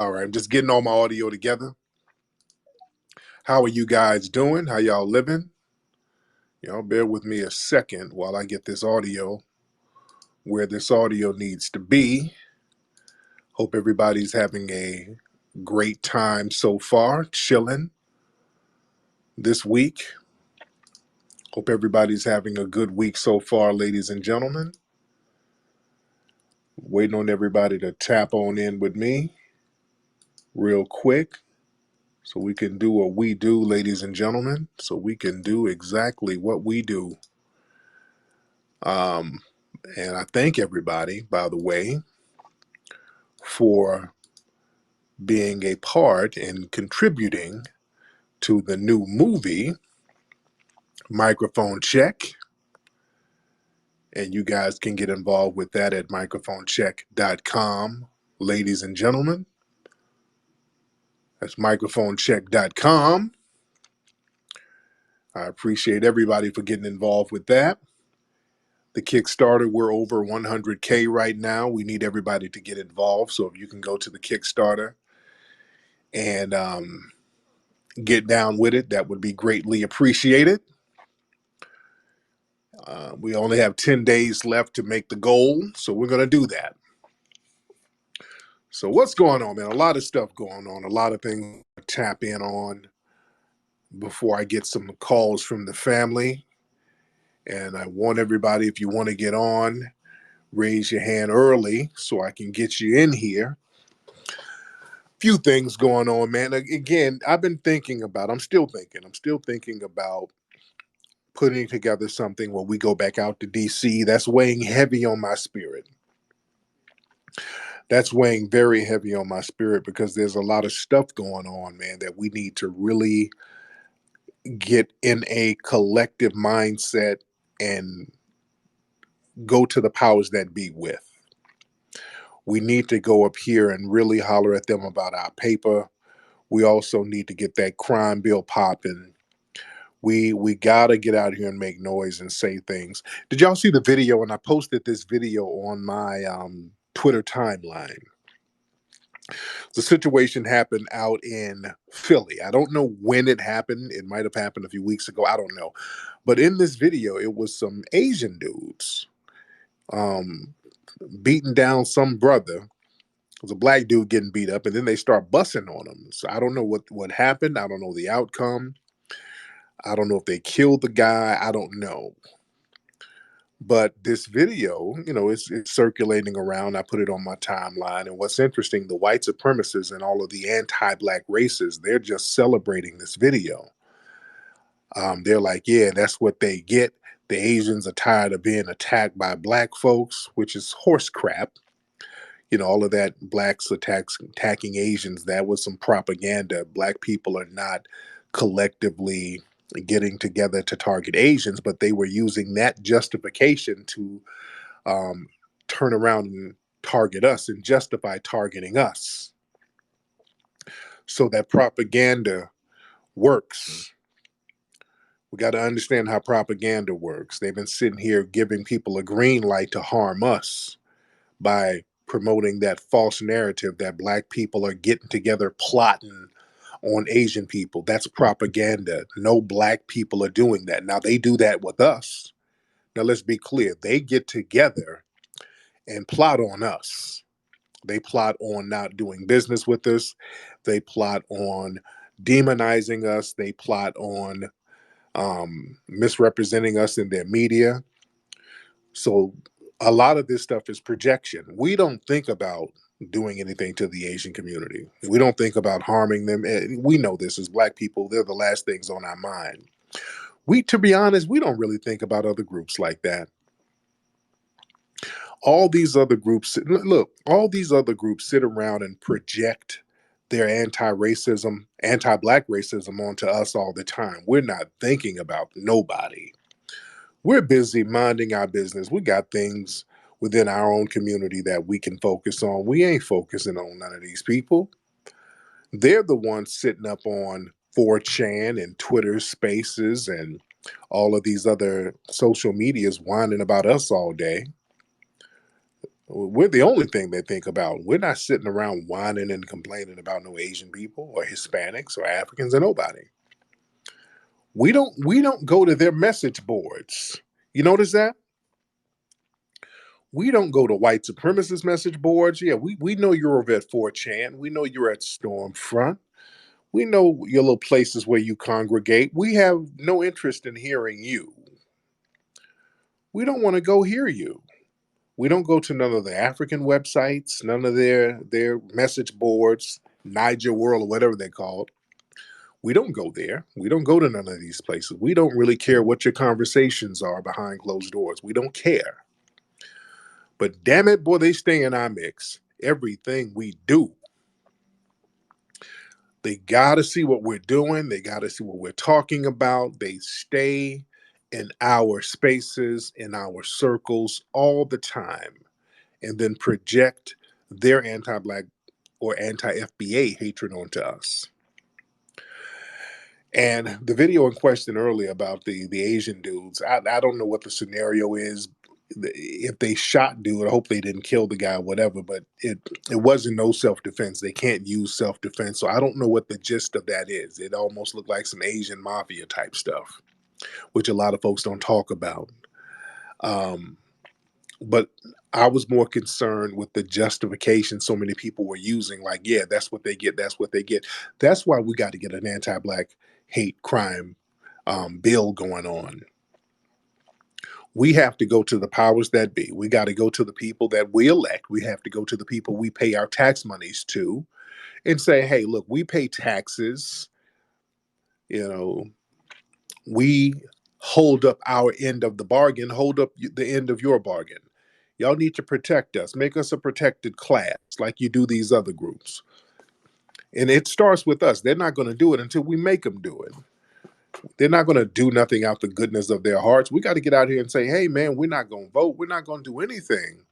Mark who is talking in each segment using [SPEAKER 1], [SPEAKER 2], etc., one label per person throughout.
[SPEAKER 1] All right, I'm just getting all my audio together. How are you guys doing? How y'all living? Y'all bear with me a second while I get this audio where this audio needs to be. Hope everybody's having a great time so far, chilling this week. Hope everybody's having a good week so far, ladies and gentlemen. Waiting on everybody to tap on in with me real quick so we can do what we do, ladies and gentlemen, so we can do exactly what we do. And I thank everybody, by the way, for being a part and contributing to the new movie, Microphone Check. And you guys can get involved with that at microphonecheck.com, ladies and gentlemen. That's microphonecheck.com. I appreciate everybody for getting involved with that. The Kickstarter, we're over 100K right now. We need everybody to get involved. So if you can go to the Kickstarter and get down with it, that would be greatly appreciated. We only have 10 days left to make the goal, so we're going to do that. So what's going on, man? A lot of stuff going on, a lot of things to tap in on before I get some calls from the family. And I want everybody, if you want to get on, raise your hand early so I can get you in here. Few things going on, man. Again, I'm still thinking about putting together something where we go back out to DC. That's weighing heavy on my spirit. That's weighing very heavy on my spirit because there's a lot of stuff going on, man, that we need to really get in a collective mindset and go to the powers that be with. We need to go up here and really holler at them about our paper. We also need to get that crime bill popping. We got to get out here and make noise and say things. Did y'all see the video? And I posted this video on my Twitter timeline. The situation happened out in Philly. I don't know when it happened. It might have happened a few weeks ago. I don't know. But in this video, it was some Asian dudes beating down some brother. It was a black dude getting beat up, and then they start bussing on him. So I don't know what happened. I don't know the outcome. I don't know if they killed the guy. I don't know. But this video, it's circulating around. I put it on my timeline. And what's interesting, the white supremacists and all of the anti-black racists, they're just celebrating this video. They're like, yeah, that's what they get. The Asians are tired of being attacked by black folks, which is horse crap. All of that blacks attacking Asians, that was some propaganda. Black people are not collectively getting together to target Asians, but they were using that justification to turn around and target us and justify targeting us. So that propaganda works. We got to understand how propaganda works. They've been sitting here giving people a green light to harm us by promoting that false narrative that black people are getting together plotting on Asian people. That's propaganda. No black people are doing that. Now, they do that with us. Now, let's be clear. They get together and plot on us. They plot on not doing business with us. They plot on demonizing us. They plot on misrepresenting us in their media. So a lot of this stuff is projection. We don't think about doing anything to the Asian community. We don't think about harming them. We know this as black people. They're the last things on our mind. To be honest, we don't really think about other groups like that. All these other groups sit around and project their anti-racism, anti-black racism onto us all the time. We're not thinking about nobody. We're busy minding our business. We got things within our own community that we can focus on. We ain't focusing on none of these people. They're the ones sitting up on 4chan and Twitter Spaces and all of these other social medias whining about us all day. We're the only thing they think about. We're not sitting around whining and complaining about no Asian people or Hispanics or Africans or nobody. We don't go to their message boards. You notice that? We don't go to white supremacist message boards. Yeah, we know you're over at 4chan. We know you're at Stormfront. We know your little places where you congregate. We have no interest in hearing you. We don't want to go hear you. We don't go to none of the African websites, none of their message boards, Niger World or whatever they're called. We don't go there. We don't go to none of these places. We don't really care what your conversations are behind closed doors. We don't care. But damn it, boy, they stay in our mix. Everything we do. They got to see what we're doing. They got to see what we're talking about. They stay in our spaces, in our circles all the time, and then project their anti-Black or anti-FBA hatred onto us. And the video in question earlier about the Asian dudes, I don't know what the scenario is. If they shot dude, I hope they didn't kill the guy, whatever. But it wasn't no self defense. They can't use self defense, so I don't know what the gist of that is. It almost looked like some Asian mafia type stuff, which a lot of folks don't talk about. But I was more concerned with the justification so many people were using, like, yeah, that's what they get. That's what they get. That's why we got to get an anti-Black hate crime bill going on. We have to go to the powers that be. We got to go to the people that we elect. We have to go to the people we pay our tax monies to and say, hey, look, we pay taxes. You know, we hold up our end of the bargain, hold up the end of your bargain. Y'all need to protect us, make us a protected class like you do these other groups. And it starts with us. They're not going to do it until we make them do it. They're not going to do nothing out the goodness of their hearts. We got to get out here and say, hey, man, we're not going to vote. We're not going to do anything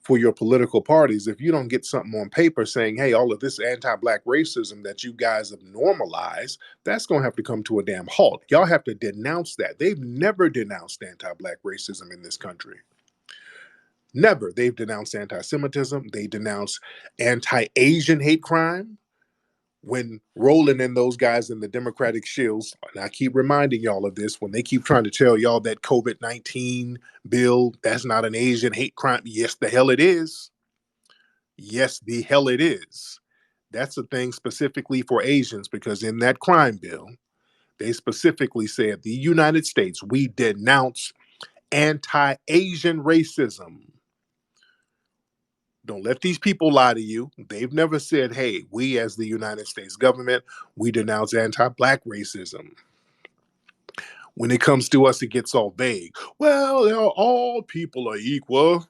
[SPEAKER 1] for your political parties if you don't get something on paper saying, hey, all of this anti-Black racism that you guys have normalized, that's going to have to come to a damn halt. Y'all have to denounce that. They've never denounced anti-Black racism in this country. Never. They've denounced anti-Semitism. They denounce anti-Asian hate crime. When rolling in those guys in the Democratic shills, and I keep reminding y'all of this, when they keep trying to tell y'all that COVID-19 bill, that's not an Asian hate crime. Yes, the hell it is. Yes, the hell it is. That's a thing specifically for Asians, because in that crime bill, they specifically said the United States, we denounce anti-Asian racism. Don't let these people lie to you. They've never said, hey, we as the United States government, we denounce anti-Black racism. When it comes to us, it gets all vague. Well, all people are equal.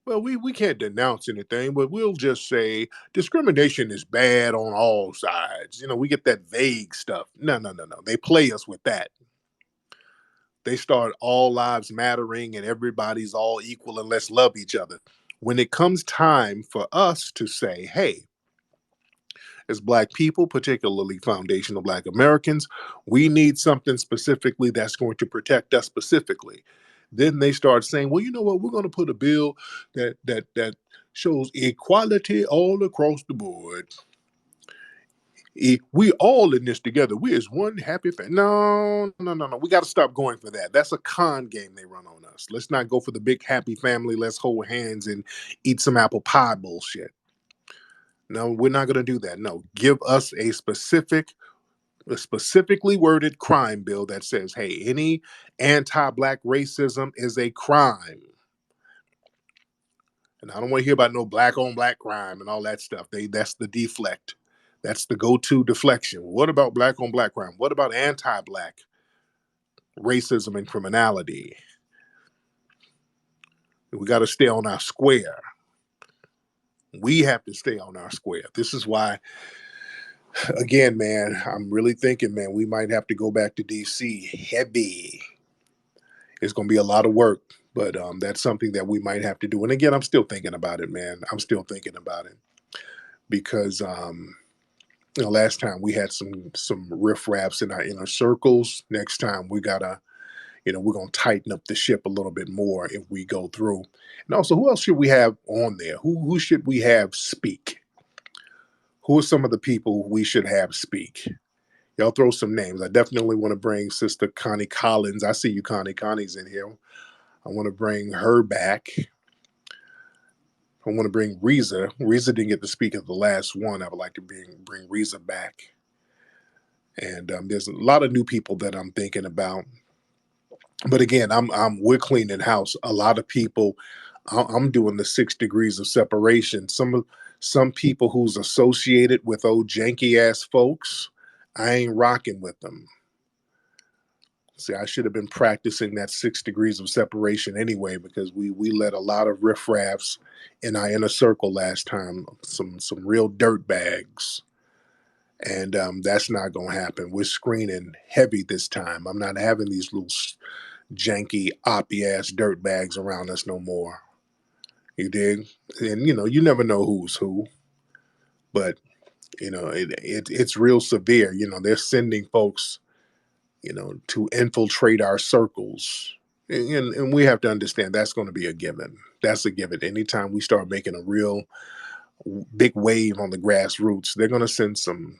[SPEAKER 1] Well, we can't denounce anything, but we'll just say discrimination is bad on all sides. You know, we get that vague stuff. No. They play us with that. They start all lives mattering and everybody's all equal and let's love each other. When it comes time for us to say, hey, as Black people, particularly foundational Black Americans, we need something specifically that's going to protect us specifically. Then they start saying, well, you know what, we're going to put a bill that shows equality all across the board. We all in this together. We as one happy family. No. We got to stop going for that. That's a con game they run on us. Let's not go for the big happy family. Let's hold hands and eat some apple pie bullshit. No, we're not going to do that. No, give us a specifically worded crime bill that says, hey, any anti-Black racism is a crime. And I don't want to hear about no black on black crime and all that stuff. That's the deflect. That's the go-to deflection. What about black on black crime? What about anti-Black racism and criminality? We got to stay on our square. We have to stay on our square. This is why, again, man, I'm really thinking, man, we might have to go back to DC heavy. It's going to be a lot of work, but that's something that we might have to do. And again, I'm still thinking about it, man. I'm still thinking about it because, last time we had some riffraffs in our inner circles. Next time we gotta, we're going to tighten up the ship a little bit more if we go through. And also, who else should we have on there? Who should we have speak? Who are some of the people we should have speak? Y'all throw some names. I definitely want to bring Sister Connie Collins. I see you, Connie. Connie's in here. I want to bring her back. I want to bring Reza. Reza didn't get to speak at the last one. I would like to bring Reza back. And there's a lot of new people that I'm thinking about. But again, we're cleaning house. A lot of people, I'm doing the 6 degrees of separation. Some people who's associated with old janky ass folks, I ain't rocking with them. See, I should have been practicing that 6 degrees of separation anyway, because we let a lot of riffraffs in our inner circle last time, some real dirt bags. And that's not going to happen. We're screening heavy this time. I'm not having these little janky, oppy ass dirt bags around us no more. You dig? And you never know who's who, but it's real severe. They're sending folks, to infiltrate our circles. And we have to understand that's going to be a given. That's a given. Anytime we start making a real big wave on the grassroots, they're going to send some,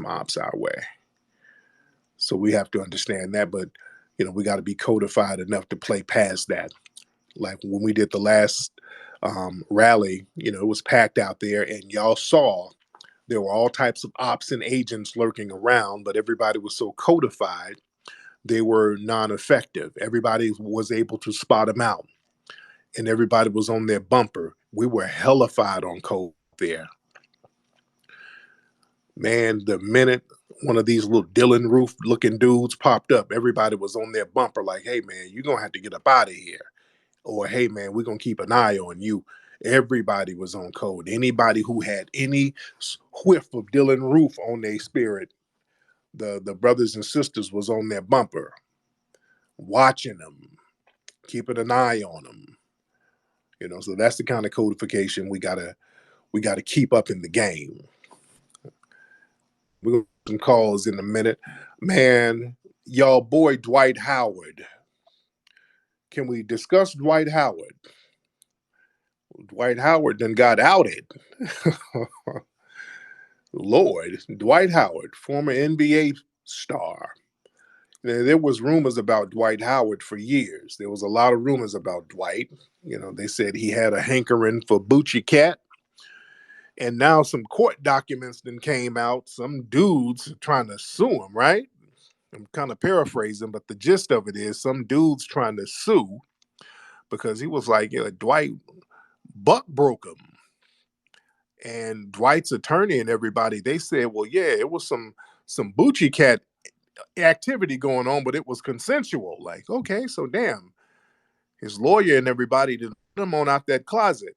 [SPEAKER 1] ops our way. So we have to understand that, but we got to be codified enough to play past that. Like when we did the last rally, it was packed out there, and y'all saw there were all types of ops and agents lurking around, but everybody was so codified, they were non-effective. Everybody was able to spot them out, and everybody was on their bumper. We were hellified on code there. Man, the minute one of these little Dylan Roof looking dudes popped up, everybody was on their bumper like, hey, man, you're going to have to get up out of here. Or, hey, man, we're going to keep an eye on you. Everybody was on code. Anybody who had any whiff of Dylan Roof on their spirit, the brothers and sisters was on their bumper, watching them, keeping an eye on them. So that's the kind of codification we gotta keep up in the game. We're gonna get some calls in a minute. Man, y'all boy Dwight Howard. Can we discuss Dwight Howard? Dwight Howard then got outed. Lord, Dwight Howard, former NBA star. There was rumors about Dwight Howard for years. There was a lot of rumors about Dwight. They said he had a hankering for Boochie Cat. And now some court documents then came out. Some dudes trying to sue him, right? I'm kind of paraphrasing, but the gist of it is some dudes trying to sue because he was like, Dwight buck broke him. And Dwight's attorney and everybody, they said, well, yeah, it was some Boochie Cat activity going on, but it was consensual. Like, okay, so damn, his lawyer and everybody did him on out that closet.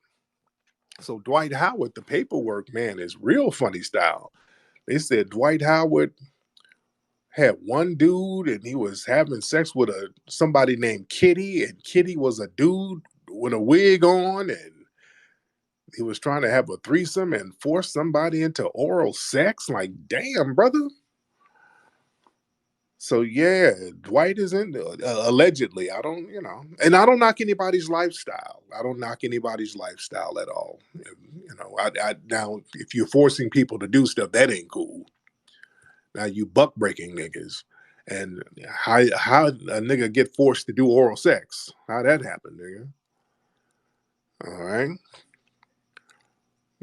[SPEAKER 1] So Dwight Howard, the paperwork, man, is real funny style. They said Dwight Howard had one dude and he was having sex with somebody named Kitty, and Kitty was a dude with a wig on, and he was trying to have a threesome and force somebody into oral sex. Like, damn, brother. So yeah, Dwight is in allegedly. I don't, and I don't knock anybody's lifestyle. I don't knock anybody's lifestyle at all. Now if you're forcing people to do stuff, that ain't cool. Now you buck breaking niggas, and how a nigga get forced to do oral sex? How that happen, nigga? All right.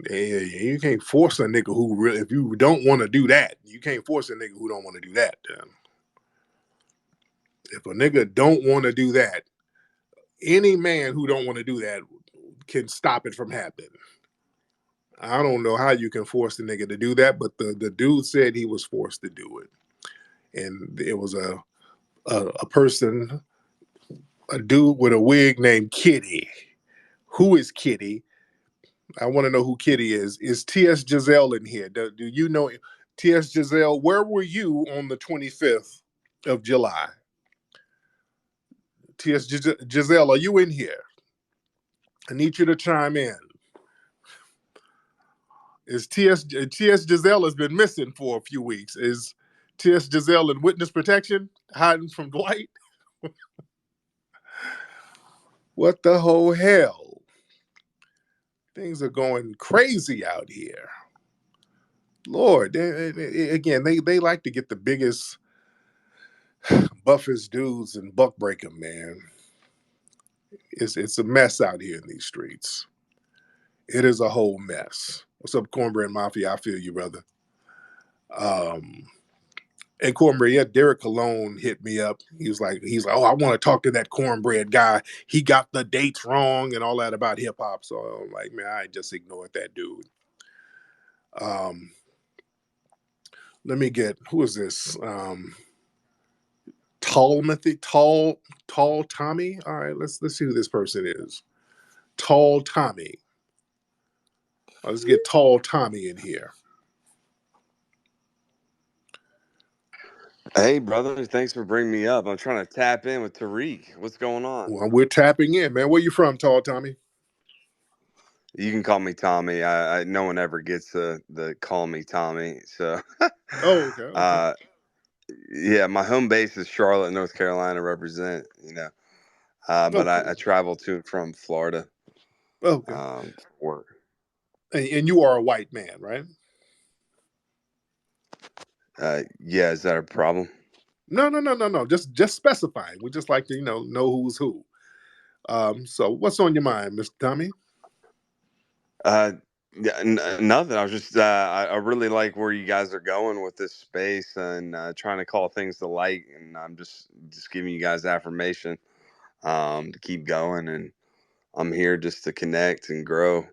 [SPEAKER 1] Yeah, you can't force a nigga who really, if you don't want to do that, you can't force a nigga who don't want to do that. If a nigga don't want to do that, any man who don't want to do that can stop it from happening. I don't know how you can force the nigga to do that, but the dude said he was forced to do it. And it was a person, a dude with a wig named Kitty. Who is Kitty? I want to know who Kitty is. Is T.S. Giselle in here? Do you know T.S. Giselle? Where were you on the 25th of July? T.S. Giselle, are you in here? I need you to chime in. Is T.S. Giselle has been missing for a few weeks. Is Tis Giselle in witness protection, hiding from Dwight. What the whole hell? Things are going crazy out here. Lord, they like to get the biggest, buffest dudes and buck break them, man. It's a mess out here in these streets. It is a whole mess. What's up, Cornbread Mafia? I feel you, brother. Um, and Cornbread, yeah, Derek Cologne hit me up. He's like, oh, I want to talk to that Cornbread guy. He got the dates wrong and all that about hip hop. So I'm like, man, I just ignored that dude. Um, let me get who is this? Tall Tommy. All right, let's see who this person is. Tall Tommy. Let's get Tall Tommy in here.
[SPEAKER 2] Hey, brother, thanks for bringing me up. I'm trying to tap in with Tariq. What's going on?
[SPEAKER 1] Well, we're tapping in, man. Where you from, Tall Tommy?
[SPEAKER 2] You can call me Tommy. No one ever gets the call me Tommy. So,
[SPEAKER 1] Oh, okay.
[SPEAKER 2] yeah, my home base is Charlotte, North Carolina. Represent, but
[SPEAKER 1] Okay.
[SPEAKER 2] I travel to and from Florida.
[SPEAKER 1] Okay.
[SPEAKER 2] For work.
[SPEAKER 1] And you are a white man, right?
[SPEAKER 2] Yeah, is that a problem?
[SPEAKER 1] No. Just specifying. We just like to, know who's who. So what's on your mind, Mr. Tommy?
[SPEAKER 2] Yeah, nothing. I was just I really like where you guys are going with this space and trying to call things to light, and I'm just giving you guys affirmation to keep going, and I'm here just to connect and grow.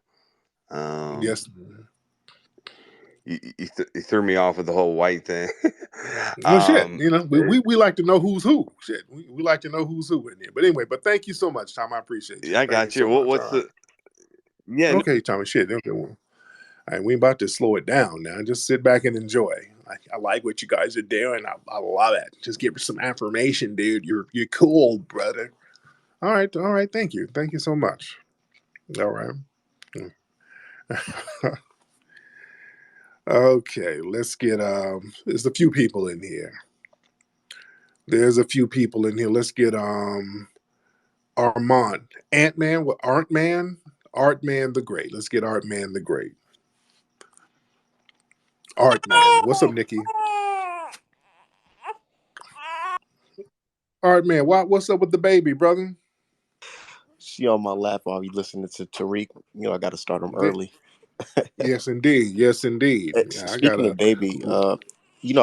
[SPEAKER 1] Yes.
[SPEAKER 2] You threw me off with the whole white thing.
[SPEAKER 1] Well, shit. We like to know who's who. Shit, we like to know who's who in here. But anyway, thank you so much, Tom. I appreciate you.
[SPEAKER 2] I
[SPEAKER 1] Thank you
[SPEAKER 2] got you.
[SPEAKER 1] so much. All
[SPEAKER 2] What's
[SPEAKER 1] right.
[SPEAKER 2] the yeah?
[SPEAKER 1] Okay, Tommy. Shit. Okay. Well, all right, we about to slow it down now. Just sit back and enjoy. I like what you guys are doing. I love it. Just give me some affirmation, dude. You're cool, brother. All right. Thank you so much. All right. Okay, let's get there's a few people in here. Let's get Armand. Ant-Man with Art-Man. Art-Man the Great. Let's get Art-Man the Great. Art-Man. What's up, Nikki? Art-Man, what's up with the baby, brother?
[SPEAKER 3] She on my lap while we listening to Tariq. I got to start them early.
[SPEAKER 1] Yes, indeed. Yes, indeed. Yeah, I
[SPEAKER 3] Speaking
[SPEAKER 1] gotta.
[SPEAKER 3] of baby, I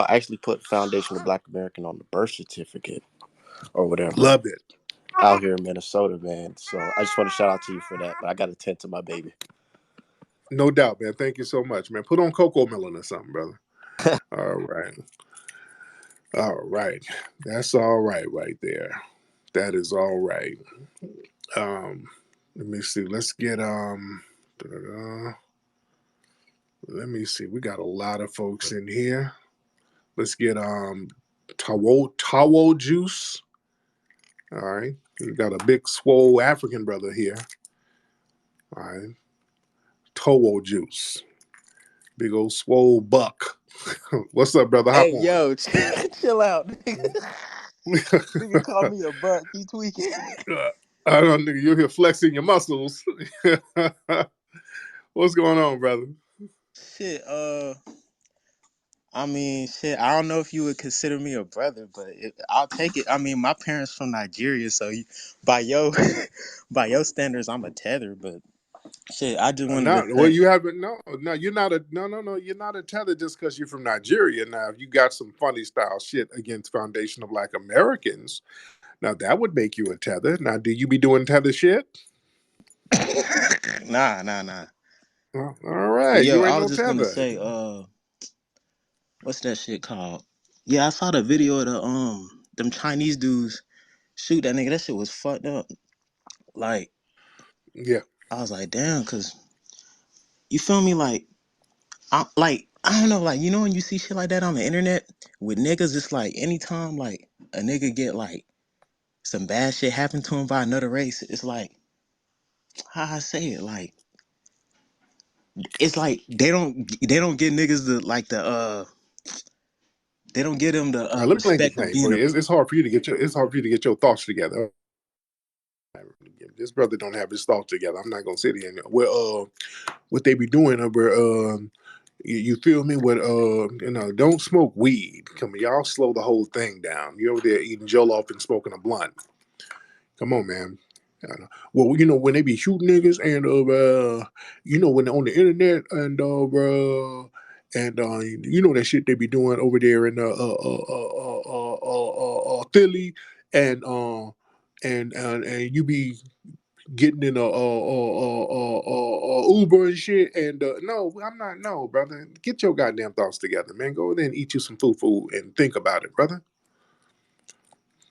[SPEAKER 3] actually put Foundation of Black American on the birth certificate or whatever
[SPEAKER 1] Love it.
[SPEAKER 3] out here in Minnesota, man. So I just want to shout out to you for that. But I got to tend to my baby.
[SPEAKER 1] No doubt, man. Thank you so much, man. Put on Cocoa Melon or something, brother. All right. All right. That's all right there. That is all right. Um, let me see. Let's get da-da-da. Let me see. We got a lot of folks in here. Let's get Tawo Juice. All right. We got a big swole African brother here. All right. Tawo Juice. Big old swole buck. What's up, brother? Hop
[SPEAKER 3] Hey,
[SPEAKER 1] on.
[SPEAKER 3] yo, chill out. Nigga call me a buck. You tweaking.
[SPEAKER 1] I don't know. You're here flexing your muscles. What's going on, brother?
[SPEAKER 3] Shit, I mean, shit, I don't know if you would consider me a brother, but I'll take it. I mean, my parents from Nigeria, so by your by your standards, I'm a tether. But shit, I just wanted
[SPEAKER 1] No,
[SPEAKER 3] to
[SPEAKER 1] well,
[SPEAKER 3] say,
[SPEAKER 1] you haven't. No, you're not a. No. You're not a tether just because you're from Nigeria. Now, if you got some funny style shit against Foundation of Black Americans, now that would make you a tether. Now, do you be doing tether shit?
[SPEAKER 3] nah.
[SPEAKER 1] All right,
[SPEAKER 3] But yo,
[SPEAKER 1] you
[SPEAKER 3] I
[SPEAKER 1] ain't
[SPEAKER 3] was
[SPEAKER 1] no
[SPEAKER 3] just gonna
[SPEAKER 1] tether.
[SPEAKER 3] say, what's that shit called? Yeah, I saw the video of them Chinese dudes shoot that nigga. That shit was fucked up. Like,
[SPEAKER 1] Yeah,
[SPEAKER 3] I was like, damn, cause you feel me? I don't know, like when you see shit like that on the internet with niggas, it's like anytime like a nigga get like some bad shit happen to him by another race, it's like how I say it, like it's like they don't get niggas the like They don't give him the
[SPEAKER 1] Let me
[SPEAKER 3] respect of
[SPEAKER 1] explain
[SPEAKER 3] being
[SPEAKER 1] for
[SPEAKER 3] a.
[SPEAKER 1] you. It's hard for you to get your thoughts together. This brother don't have his thoughts together. I'm not gonna sit here and what they be doing over you feel me? With don't smoke weed. Come on, y'all slow the whole thing down. You over there eating jollof and smoking a blunt. Come on, man. Well, when they be shooting niggas and when they're on the internet and that shit they be doing over there in Philly and you be getting in a Uber and shit. And no, I'm not. No, brother. Get your goddamn thoughts together, man. Go there and eat you some food and think about it, brother.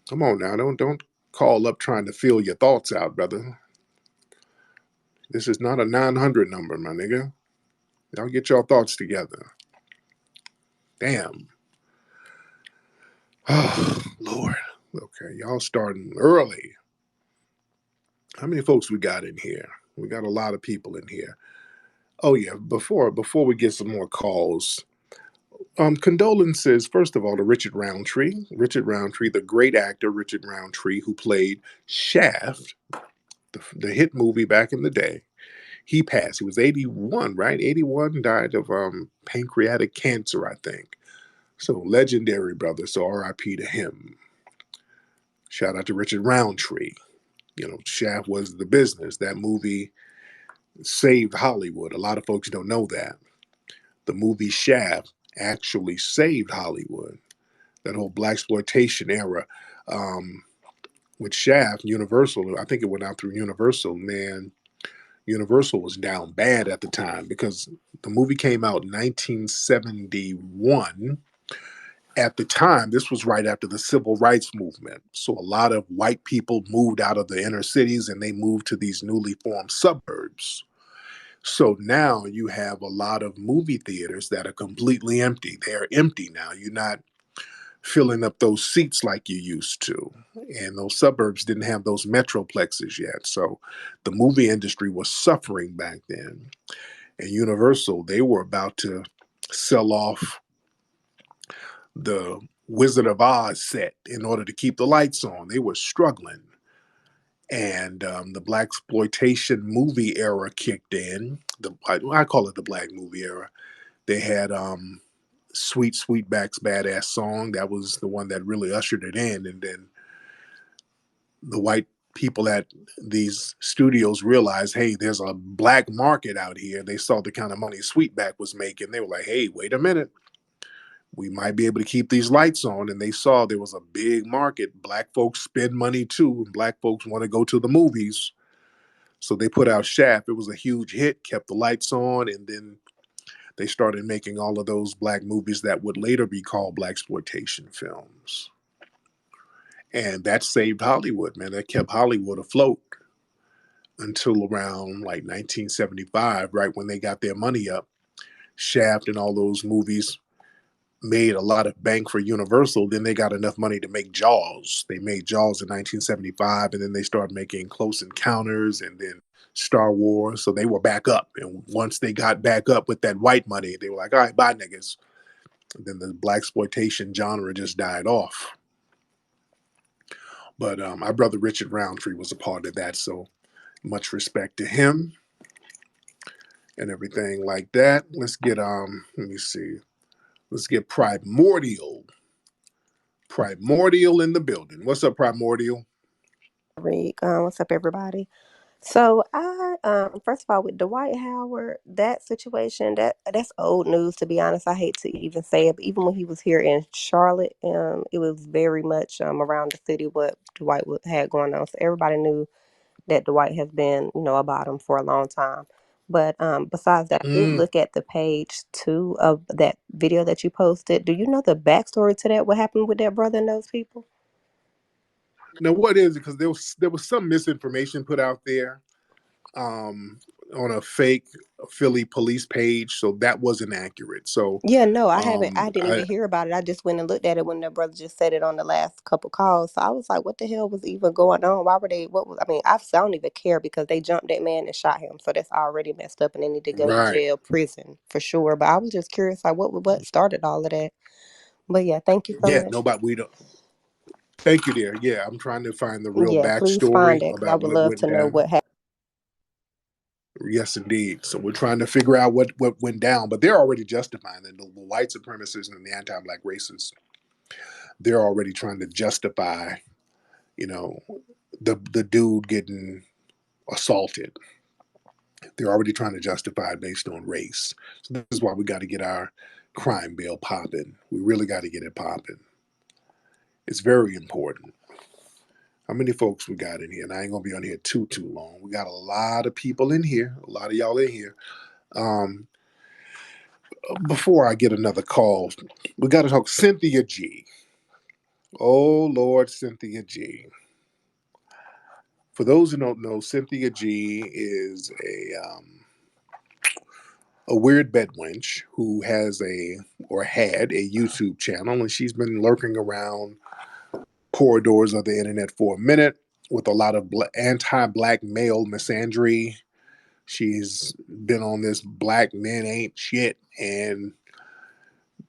[SPEAKER 1] Come on now. Don't call up trying to fill your thoughts out, brother. This is not a 900 number, my nigga. Y'all get your thoughts together. Damn. Oh, Lord. Okay, y'all starting early. How many folks we got in here? We got a lot of people in here. Oh yeah, before we get some more calls, condolences, first of all, to Richard Roundtree. Richard Roundtree, the great actor Richard Roundtree, who played Shaft, the hit movie back in the day. He passed. He was 81, right? 81, died of pancreatic cancer, I think. So legendary brother. So R.I.P. to him. Shout out to Richard Roundtree. Shaft was the business. That movie saved Hollywood. A lot of folks don't know that. The movie Shaft actually saved Hollywood. That whole blaxploitation era. With Shaft, Universal, I think it went out through Universal, man. Universal was down bad at the time because the movie came out in 1971. At the time, this was right after the civil rights movement. So a lot of white people moved out of the inner cities and they moved to these newly formed suburbs. So now you have a lot of movie theaters that are completely empty. They're empty now. You're not filling up those seats like you used to. And those suburbs didn't have those metroplexes yet. So the movie industry was suffering back then. And Universal, they were about to sell off the Wizard of Oz set in order to keep the lights on. They were struggling. And the blaxploitation movie era kicked in. I call it the black movie era. They had Sweet Sweetback's Badass Song. That was the one that really ushered it in. And then the white people at these studios realized, hey, there's a black market out here. They saw the kind of money Sweetback was making. They were like, hey, wait a minute. We might be able to keep these lights on. And they saw there was a big market. Black folks spend money too. And black folks want to go to the movies. So they put out Shaft. It was a huge hit, kept the lights on. And then they started making all of those black movies that would later be called blaxploitation films. And that saved Hollywood, man. That kept Hollywood afloat until around like 1975, right when they got their money up. Shaft and all those movies made a lot of bank for Universal. Then they got enough money to make Jaws. They made Jaws in 1975, and then they started making Close Encounters and then Star Wars. So they were back up. And once they got back up with that white money, they were like, all right, bye, niggas. And then the blaxploitation genre just died off. But my brother Richard Roundtree was a part of that. So much respect to him and everything like that. Let's get let me see. Let's get Primordial. Primordial in the building. What's up, Primordial?
[SPEAKER 4] What's up, everybody? So first of all, with Dwight Howard, that situation, that's old news. To be honest, I hate to even say it, but even when he was here in Charlotte, it was very much around the city what Dwight had going on. So everybody knew that Dwight has been, a bottom for a long time. But besides that, I did look at the page 2 of that video that you posted. Do you know the backstory to that? What happened with that brother and those people?
[SPEAKER 1] Now, what is it? Because there was some misinformation put out there on a fake Philly police page, so that wasn't accurate. So,
[SPEAKER 4] Yeah, no, I haven't. I didn't
[SPEAKER 1] I
[SPEAKER 4] even hear about it. I just went and looked at it when the brother just said it on the last couple calls. So I was like, what the hell was even going on? Why were they? What was? I mean, I don't even care because they jumped that man and shot him. So that's already messed up, and they need to go to
[SPEAKER 1] right.
[SPEAKER 4] jail, prison for sure. But I was just curious, like, what started all of that? But yeah, thank you so
[SPEAKER 1] Yeah,
[SPEAKER 4] much.
[SPEAKER 1] nobody, we don't. Thank you, dear. Yeah, I'm trying to find the real
[SPEAKER 4] Yeah, please find
[SPEAKER 1] backstory
[SPEAKER 4] it because I
[SPEAKER 1] about
[SPEAKER 4] would
[SPEAKER 1] what
[SPEAKER 4] love
[SPEAKER 1] went
[SPEAKER 4] to know
[SPEAKER 1] down.
[SPEAKER 4] what happened.
[SPEAKER 1] Yes, indeed. So we're trying to figure out what went down, but they're already justifying it. The white supremacists and the anti-black racists, they're already trying to justify, you know, the dude getting assaulted. They're already trying to justify it based on race. So this is why we got to get our crime bill popping. We really got to get it popping. It's very important. How many folks we got in here? And I ain't gonna be on here too long. We got a lot of people in here. A lot of y'all in here. Um, Before I get another call, we got to talk Cynthia G. Oh Lord, Cynthia G. For those who don't know, Cynthia G is a weird bedwench who has or had a YouTube channel, and she's been lurking around corridors of the internet for a minute with a lot of anti-black male misandry. She's been on this black men ain't shit and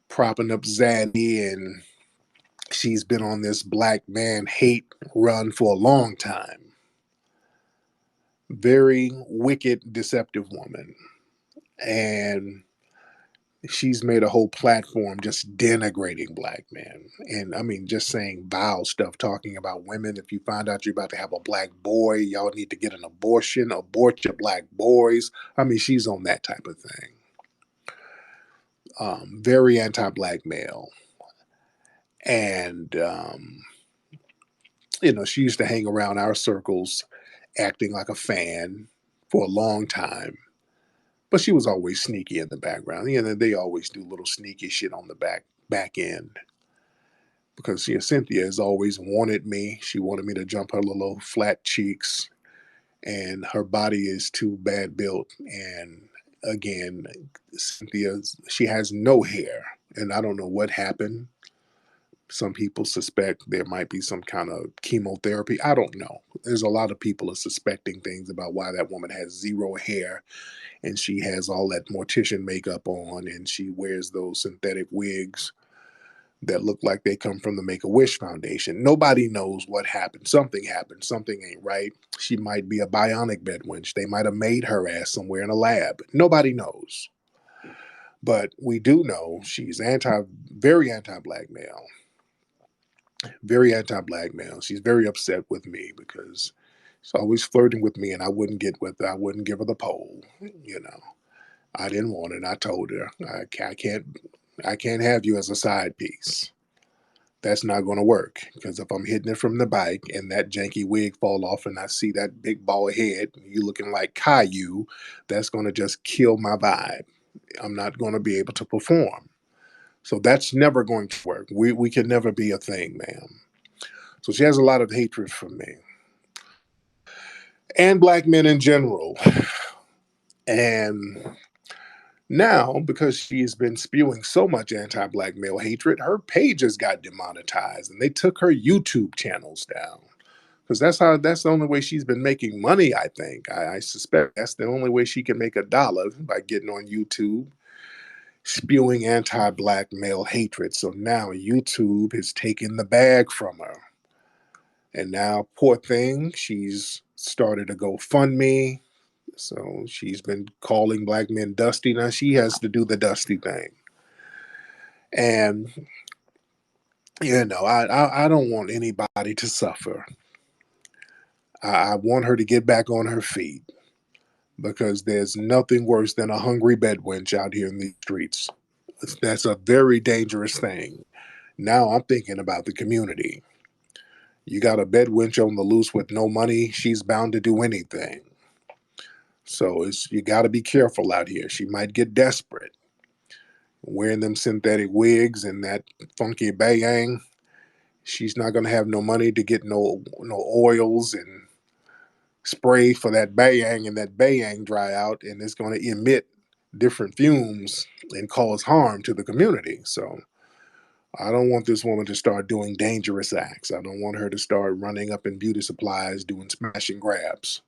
[SPEAKER 1] propping up Zaddy, and she's been on this black man hate run for a long time. Very wicked, deceptive woman. And she's made a whole platform just denigrating black men. And I mean, just saying vile stuff, talking about women. If you find out you're about to have a black boy, y'all need to get an abortion, abort your black boys. I mean, she's on that type of thing. Very anti-black male. And, she used to hang around our circles acting like a fan for a long time. But she was always sneaky in the background. They always do little sneaky shit on the back end. Because Cynthia has always wanted me. She wanted me to jump her little flat cheeks, and her body is too bad built. And again, Cynthia, she has no hair, and I don't know what happened. Some people suspect there might be some kind of chemotherapy. I don't know. There's a lot of people are suspecting things about why that woman has zero hair, and she has all that mortician makeup on, and she wears those synthetic wigs that look like they come from the Make-A-Wish Foundation. Nobody knows what happened. Something happened. Something ain't right. She might be a bionic bedwench. They might have made her ass somewhere in a lab. Nobody knows. But we do know she's very anti-black male. Very anti-black male. She's very upset with me because she's always flirting with me, and I wouldn't get with her. I wouldn't give her the pole. I didn't want it. I told her I can't have you as a side piece. That's not going to work, because if I'm hitting it from the bike and that janky wig fall off and I see that big bald head, you looking like Caillou, that's going to just kill my vibe. I'm not going to be able to perform. So that's never going to work. We can never be a thing, ma'am. So she has a lot of hatred for me and black men in general. And now, because she has been spewing so much anti-black male hatred, her pages got demonetized and they took her YouTube channels down. Because that's the only way she's been making money, I think. I suspect that's the only way she can make $1 by getting on YouTube, spewing anti-black male hatred. So now YouTube has taken the bag from her. And now, poor thing, she's started a GoFundMe. So she's been calling black men dusty. Now she has to do the dusty thing. And, I don't want anybody to suffer. I want her to get back on her feet, because there's nothing worse than a hungry bedwench out here in the streets. That's a very dangerous thing. Now I'm thinking about the community. You got a bedwench on the loose with no money, she's bound to do anything. So you got to be careful out here. She might get desperate. Wearing them synthetic wigs and that funky bayang, she's not going to have no money to get no oils and spray for that bayang, and that bayang dry out, and it's going to emit different fumes and cause harm to the community. So I don't want this woman to start doing dangerous acts. I don't want her to start running up in beauty supplies, doing smash and grabs,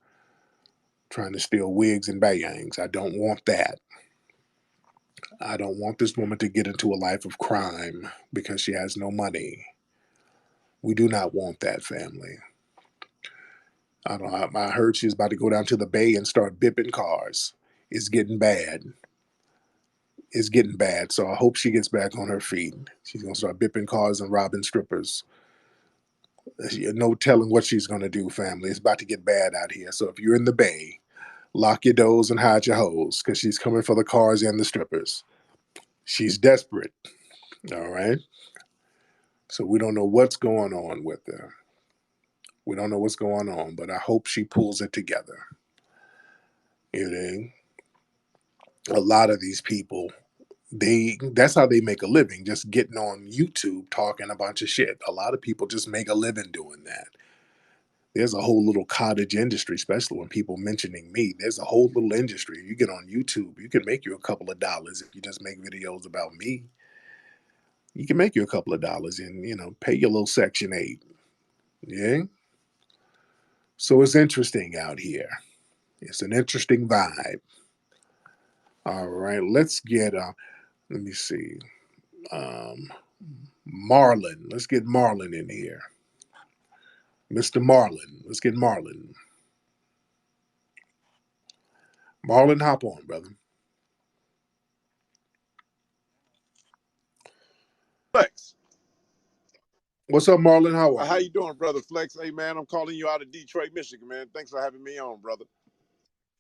[SPEAKER 1] trying to steal wigs and bayangs. I don't want that. I don't want this woman to get into a life of crime because she has no money. We do not want that, family. I don't know. I heard she's about to go down to the bay and start bipping cars. It's getting bad. It's getting bad. So I hope she gets back on her feet. She's gonna start bipping cars and robbing strippers. No telling what she's gonna do, family. It's about to get bad out here. So if you're in the bay, lock your doors and hide your hoes, because she's coming for the cars and the strippers. She's desperate. All right. So we don't know what's going on with her. We don't know what's going on, but I hope she pulls it together. You know, a lot of these people, that's how they make a living, just getting on YouTube talking a bunch of shit. A lot of people just make a living doing that. There's a whole little cottage industry, especially when people mentioning me. There's a whole little industry. You get on YouTube, you can make you a couple of dollars if you just make videos about me. You can make you a couple of dollars and, pay your little Section 8. Yeah. So it's interesting out here. It's an interesting vibe. All right. Let's get, let me see. Marlon. Let's get Marlon in here. Mr. Marlon. Let's get Marlon. Marlon, hop on, brother.
[SPEAKER 5] Flex.
[SPEAKER 1] What's up, Marlon? How are
[SPEAKER 5] How
[SPEAKER 1] you?
[SPEAKER 5] you doing, brother Flex? Hey, man, I'm calling you out of Detroit, Michigan, man. Thanks for having me on, brother.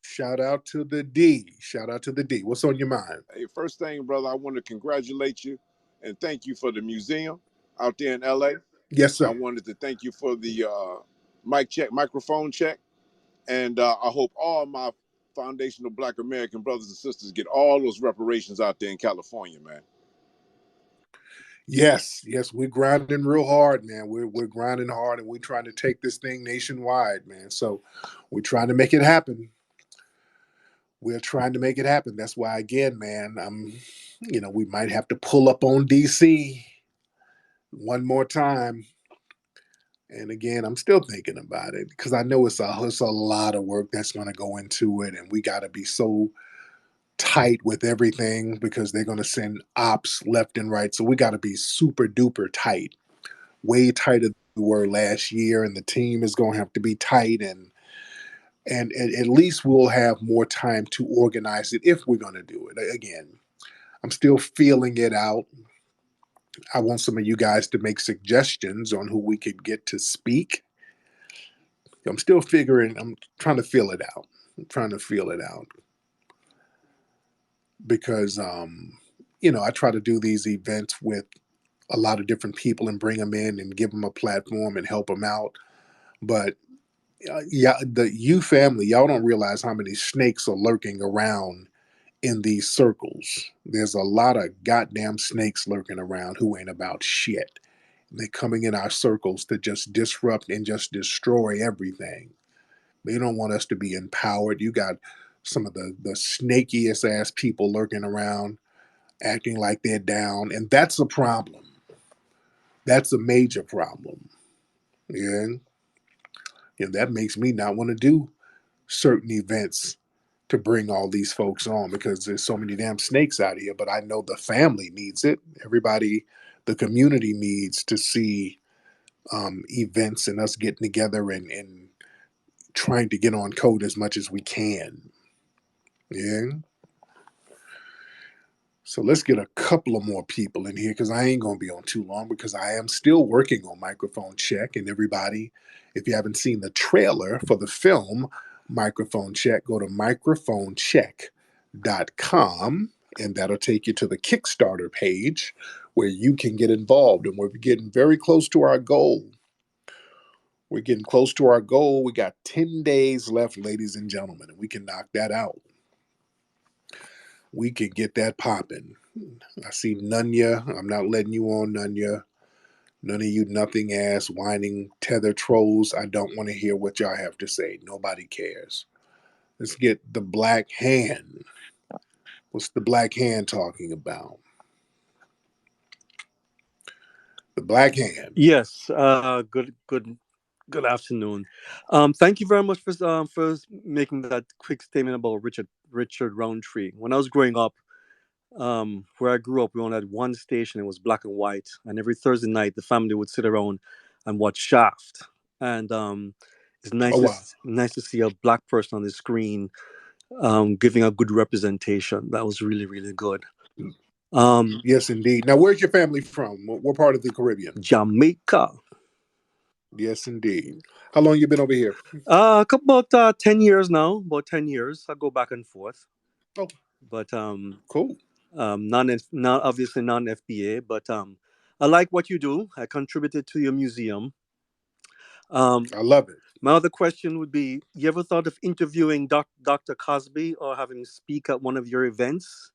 [SPEAKER 1] Shout out to the D. Shout out to the D. What's on your mind?
[SPEAKER 5] Hey, first thing, brother, I want to congratulate you and thank you for the museum out there in L.A.
[SPEAKER 1] Yes,
[SPEAKER 5] I
[SPEAKER 1] sir.
[SPEAKER 5] wanted to thank you for the microphone check, and I hope all my foundational Black American brothers and sisters get all those reparations out there in California, man.
[SPEAKER 1] Yes, we're grinding real hard, man. We're grinding hard, and we're trying to take this thing nationwide, man. So we're trying to make it happen. We're trying to make it happen. That's why, again, man, we might have to pull up on DC one more time. And again, I'm still thinking about it because I know it's a lot of work that's going to go into it, and we got to be so tight with everything because they're going to send ops left and right. So we got to be super duper tight, way tighter than we were last year, and the team is going to have to be tight, and at least we'll have more time to organize it if we're going to do it. Again, I'm still feeling it out. I want some of you guys to make suggestions on who we could get to speak. I'm trying to feel it out. I'm trying to feel it out because, I try to do these events with a lot of different people and bring them in and give them a platform and help them out. But yeah, you family, y'all don't realize how many snakes are lurking around in these circles. There's a lot of goddamn snakes lurking around who ain't about shit. They're coming in our circles to just disrupt and just destroy everything. They don't want us to be empowered. You got some of the snakiest ass people lurking around, acting like they're down, and that's a problem. That's a major problem. Yeah, that makes me not want to do certain events to bring all these folks on because there's so many damn snakes out here. But I know the family needs it. Everybody, the community needs to see events and us getting together and trying to get on code as much as we can. Yeah. So let's get a couple of more people in here because I ain't going to be on too long because I am still working on Microphone Check. And everybody, if you haven't seen the trailer for the film Microphone Check, go to microphonecheck.com and that'll take you to the Kickstarter page where you can get involved. And we're getting very close to our goal. We're getting close to our goal. We got 10 days left, ladies and gentlemen, and we can knock that out. We can get that popping. I see Nunya. I'm not letting you on, Nunya. None of you nothing ass, whining, tether trolls. I don't want to hear what y'all have to say. Nobody cares. Let's get the Black Hand. What's the Black Hand talking about? The Black Hand.
[SPEAKER 6] Yes. Good afternoon. Thank you very much for making that quick statement about Richard Roundtree. When I was growing up, where I grew up, we only had one station. It was black and white, and every Thursday night, the family would sit around and watch Shaft. And it's
[SPEAKER 1] Oh wow.
[SPEAKER 6] nice to see a black person on the screen, giving a good representation. That was really, really good.
[SPEAKER 1] Yes, indeed. Now, where's your family from? What part of the Caribbean?
[SPEAKER 6] Jamaica.
[SPEAKER 1] Yes, indeed. How long you been over here?
[SPEAKER 6] About 10 years now. About 10 years. I go back and forth.
[SPEAKER 1] Oh,
[SPEAKER 6] But
[SPEAKER 1] cool.
[SPEAKER 6] not obviously non FBA. But I like what you do. I contributed to your museum.
[SPEAKER 1] I love it.
[SPEAKER 6] My other question would be: you ever thought of interviewing Dr. Cosby or having him speak at one of your events?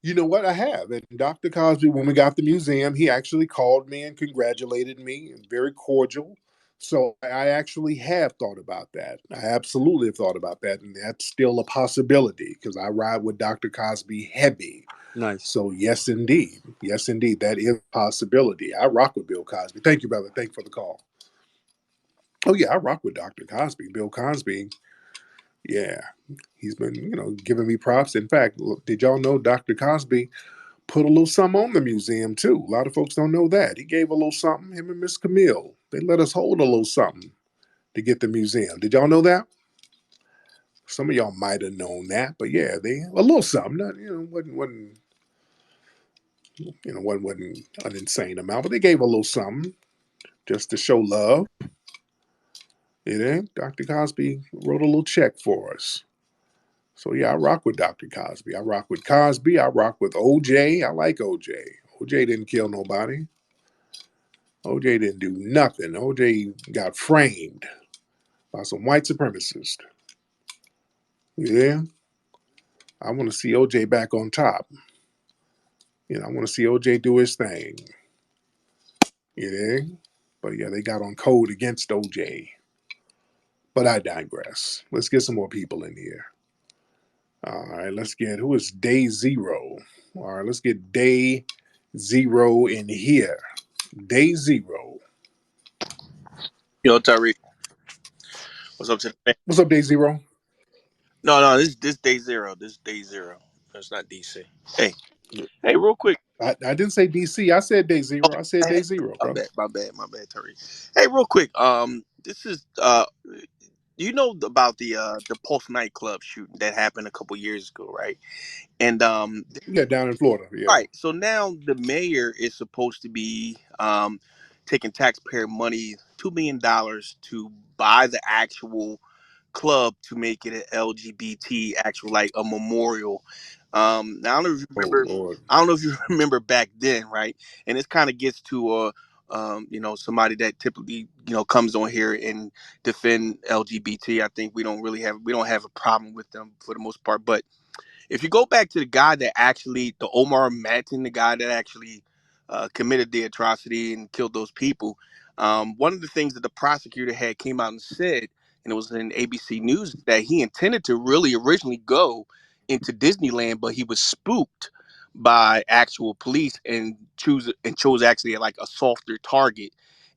[SPEAKER 1] You know what? I have. And Dr. Cosby, when we got the museum, he actually called me and congratulated me, and very cordial. So I actually have thought about that. I absolutely have thought about that. And that's still a possibility because I ride with Dr. Cosby heavy.
[SPEAKER 6] Nice.
[SPEAKER 1] So yes, indeed. Yes, indeed. That is a possibility. I rock with Bill Cosby. Thank you, brother. Thank you for the call. Oh yeah, I rock with Dr. Cosby. Bill Cosby. Yeah. He's been, giving me props. In fact, did y'all know Dr. Cosby put a little something on the museum too? A lot of folks don't know that. He gave a little something, him and Miss Camille. They let us hold a little something to get the museum. Did y'all know that? Some of y'all might have known that, but yeah, they a little something. Not, wasn't an insane amount, but they gave a little something just to show love. Dr. Cosby wrote a little check for us. So yeah, I rock with Dr. Cosby. I rock with Cosby. I rock with OJ. I like OJ. OJ didn't kill nobody. OJ didn't do nothing. OJ got framed by some white supremacists. Yeah. I want to see OJ back on top. I want to see OJ do his thing. But yeah, they got on code against OJ. But I digress. Let's get some more people in here. All right, let's get, who is Day Zero? All right, let's get Day Zero in here. Day Zero.
[SPEAKER 7] Yo, Tariq. What's up to the man?
[SPEAKER 1] What's up, Day Zero?
[SPEAKER 7] No, this day zero. This day zero. That's not DC. Hey, real quick.
[SPEAKER 1] I didn't say DC. I said Day Zero. I said Day Zero,
[SPEAKER 7] My
[SPEAKER 1] brother.
[SPEAKER 7] bad, Tariq. Hey, real quick. This is you know about the Pulse nightclub shooting that happened a couple years ago, right? And
[SPEAKER 1] Yeah, down in Florida. Yeah.
[SPEAKER 7] right. So now the mayor is supposed to be taking taxpayer money, $2 million to buy the actual club to make it an LGBT actual like a memorial. Now I don't know if you
[SPEAKER 1] Oh
[SPEAKER 7] remember.
[SPEAKER 1] Lord.
[SPEAKER 7] I don't know if you remember back then, right? And this kind of gets to somebody that typically comes on here and defend LGBT. I think we don't have a problem with them for the most part, but if you go back to the guy that actually, the Omar Matin, the guy that actually committed the atrocity and killed those people, one of the things that the prosecutor had came out and said, and it was in ABC News, that he intended to really originally go into Disneyland, but he was spooked by actual police and chose actually like a softer target,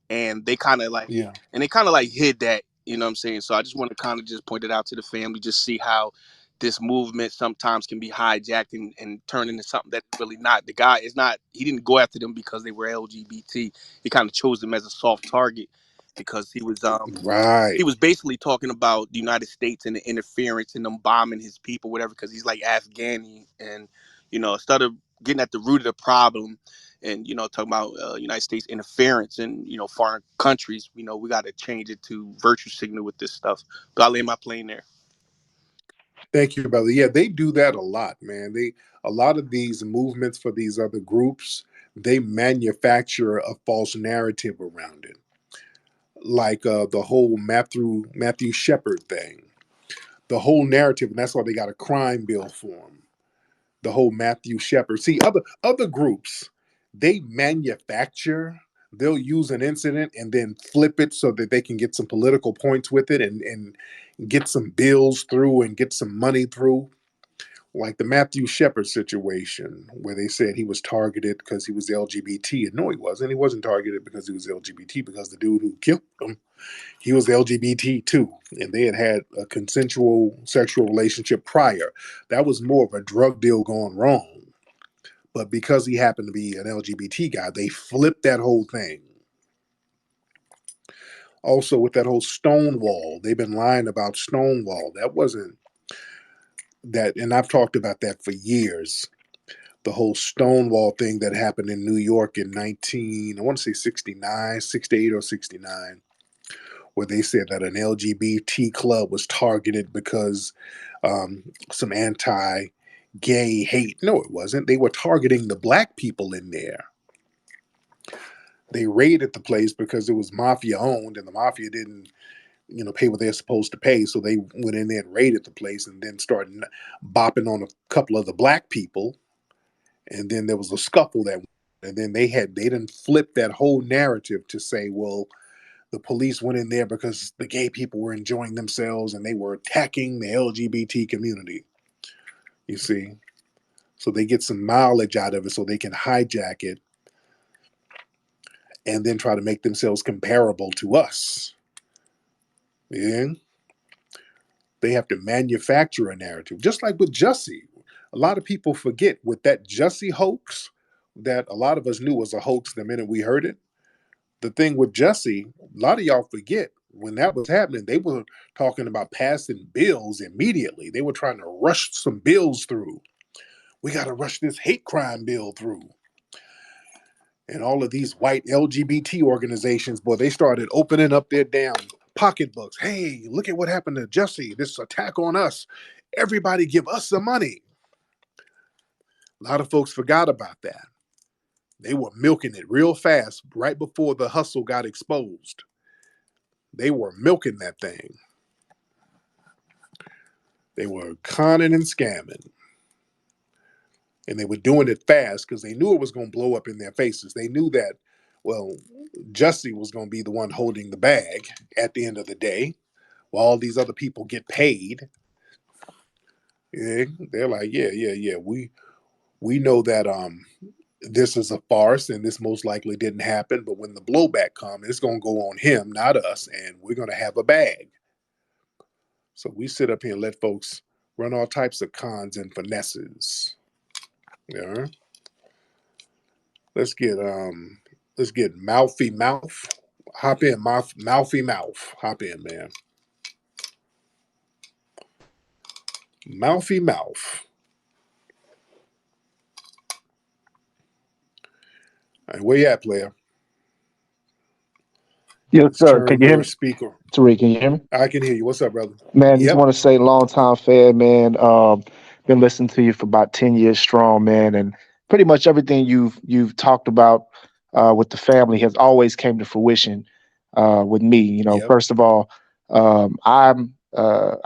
[SPEAKER 7] and they kind of like
[SPEAKER 1] Yeah.
[SPEAKER 7] hid that. You know what I'm saying? So I just want to kind of just point it out to the family, just see how this movement sometimes can be hijacked and turned into something that's really not. The guy is not, he didn't go after them because they were LGBT. He kind of chose them as a soft target because
[SPEAKER 1] Right.
[SPEAKER 7] he was basically talking about the United States and the interference and them bombing his people, whatever, because he's like Afghani. And, instead of getting at the root of the problem and, talking about United States interference in, foreign countries, we got to change it to virtue signal with this stuff. But I'll lay my plane there.
[SPEAKER 1] Thank you, brother. Yeah, they do that a lot, man. A lot of these movements for these other groups, they manufacture a false narrative around it. Like the whole Matthew Shepard thing. The whole narrative, and that's why they got a crime bill for him. The whole Matthew Shepard. See, other groups, they manufacture, they'll use an incident and then flip it so that they can get some political points with it and get some bills through and get some money through. Like the Matthew Shepard situation, where they said he was targeted because he was LGBT, and no, he wasn't. He wasn't targeted because he was LGBT, because the dude who killed him, he was LGBT too, and they had a consensual sexual relationship prior. That was more of a drug deal gone wrong. But because he happened to be an LGBT guy, they flipped that whole thing. Also, with that whole Stonewall, they've been lying about Stonewall. That wasn't that, and I've talked about that for years. The whole Stonewall thing that happened in New York in I want to say 69, 68 or 69, where they said that an LGBT club was targeted because some anti-gay hate. No, it wasn't. They were targeting the black people in there. They raided the place because it was mafia owned, and the mafia didn't, pay what they're supposed to pay. So they went in there and raided the place, and then started bopping on a couple of the black people. And then there was a scuffle and then they didn't flip that whole narrative to say, well, the police went in there because the gay people were enjoying themselves and they were attacking the LGBT community. You see? So they get some mileage out of it so they can hijack it and then try to make themselves comparable to us. Yeah? They have to manufacture a narrative, just like with Jussie. A lot of people forget with that Jussie hoax that a lot of us knew was a hoax the minute we heard it. The thing with Jussie, a lot of y'all forget when that was happening, they were talking about passing bills immediately. They were trying to rush some bills through. We got to rush this hate crime bill through. And all of these white LGBT organizations, boy, they started opening up their damn pocketbooks. Hey, look at what happened to Jussie, this attack on us. Everybody give us some money. A lot of folks forgot about that. They were milking it real fast right before the hustle got exposed. They were milking that thing. They were conning and scamming. And they were doing it fast because they knew it was going to blow up in their faces. They knew that, well, Jussie was going to be the one holding the bag at the end of the day while all these other people get paid. Yeah, they're like, yeah. We know that this is a farce and this most likely didn't happen, but when the blowback comes, it's going to go on him, not us, and we're going to have a bag. So we sit up here and let folks run all types of cons and finesses. Yeah. Let's get Mouthy Mouth. Hop in, Mouthy Mouth. Hop in, man. Mouthy Mouth. All right, where you at, player?
[SPEAKER 8] Yes, sir. Can
[SPEAKER 1] Turn
[SPEAKER 8] you hear
[SPEAKER 1] your
[SPEAKER 8] me?
[SPEAKER 1] speaker.
[SPEAKER 8] Tariq, can you hear me?
[SPEAKER 1] I can hear you. What's up, brother?
[SPEAKER 8] Man, just
[SPEAKER 1] Yep.
[SPEAKER 8] want to say long time fan, man. Been listening to you for about 10 years strong, man. And pretty much everything you've talked about with the family has always came to fruition with me.
[SPEAKER 1] Yep.
[SPEAKER 8] First of all, I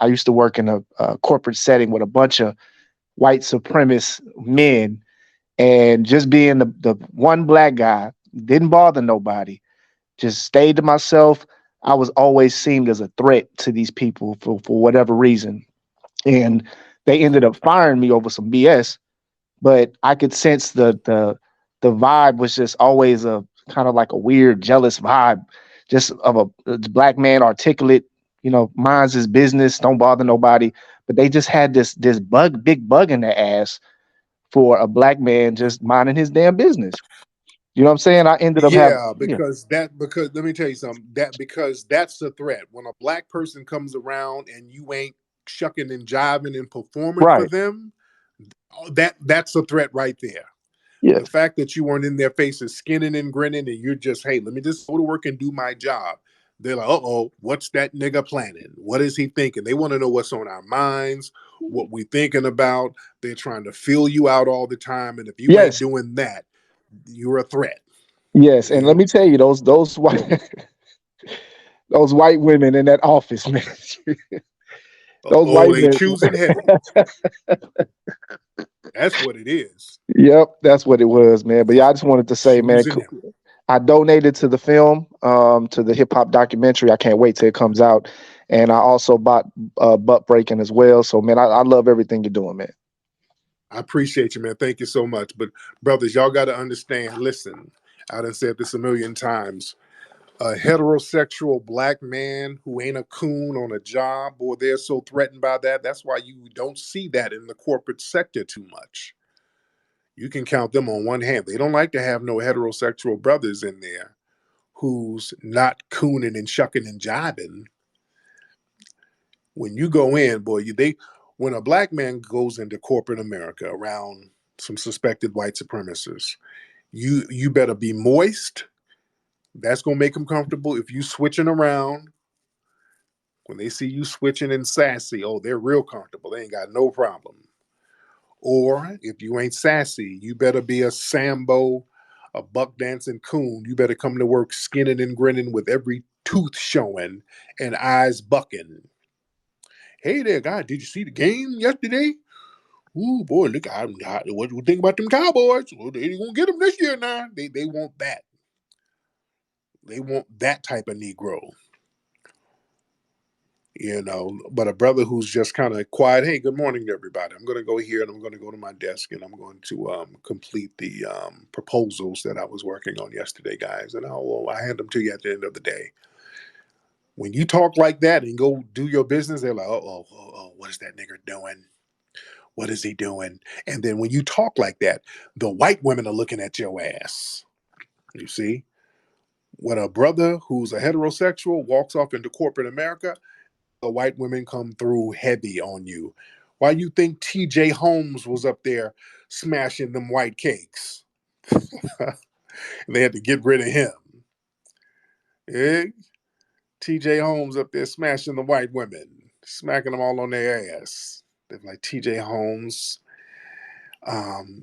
[SPEAKER 8] used to work in a corporate setting with a bunch of white supremacist men, and just being the one black guy didn't bother nobody. Just stayed to myself. I was always seemed as a threat to these people for whatever reason. And they ended up firing me over some BS. But I could sense the vibe was just always a kind of like a weird, jealous vibe, just of a black man, articulate, minds his business, don't bother nobody. But they just had this big bug in their ass for a black man just minding his damn business. You know what I'm saying? I ended up having,
[SPEAKER 1] Yeah, because let me tell you something. Because that's the threat. When a black person comes around and you ain't shucking and jiving and performing for
[SPEAKER 8] right.
[SPEAKER 1] them, that's a threat right there.
[SPEAKER 8] Yes.
[SPEAKER 1] The fact that you weren't in their faces skinning and grinning and you're just, hey, let me just go to work and do my job. They're like, uh-oh, what's that nigga planning? What is he thinking? They want to know what's on our minds, what we thinking about. They're trying to fill you out all the time. And if you ain't
[SPEAKER 8] Yes.
[SPEAKER 1] doing that, you're a threat.
[SPEAKER 8] Yes. And
[SPEAKER 1] Yeah.
[SPEAKER 8] let me tell you, those white those white women in that office, man. Those white
[SPEAKER 1] They
[SPEAKER 8] men.
[SPEAKER 1] choosing heavy. That's what it is.
[SPEAKER 8] Yep, that's what it was, man. But yeah, I just wanted to say, man,
[SPEAKER 1] Choosing heavy.
[SPEAKER 8] I donated to the film, to the hip hop documentary. I can't wait till it comes out. And I also bought Butt Breaking as well. So man, I love everything you're doing, man.
[SPEAKER 1] I appreciate you, man. Thank you so much. But brothers, y'all got to understand. Listen, I done said this a million times. A heterosexual black man who ain't a coon on a job, or they're so threatened by that. That's why you don't see that in the corporate sector too much. You can count them on one hand. They don't like to have no heterosexual brothers in there who's not cooning and shucking and jiving. When you go in, boy, when a black man goes into corporate America around some suspected white supremacists, you better be moist. That's gonna make them comfortable. If you switching around, when they see you switching and sassy, oh, they're real comfortable. They ain't got no problem. Or if you ain't sassy, you better be a Sambo, a buck dancing coon. You better come to work skinning and grinning with every tooth showing and eyes bucking. Hey there, guy, did you see the game yesterday? Ooh, boy, look, what you think about them Cowboys? Well, they ain't gonna get them this year now. They want that. They want that type of Negro. But a brother who's just kind of quiet. Hey, good morning to everybody. I'm going to go here and I'm going to go to my desk and I'm going to complete the proposals that I was working on yesterday, guys. And I hand them to you at the end of the day. When you talk like that and go do your business, they're like, oh, what is that nigger doing? What is he doing? And then when you talk like that, the white women are looking at your ass. You see? When a brother who's a heterosexual walks off into corporate America, the white women come through heavy on you. Why you think T.J. Holmes was up there smashing them white cakes? They had to get rid of him. Eh? T.J. Holmes up there smashing the white women, smacking them all on their ass. They're like, T.J. Holmes,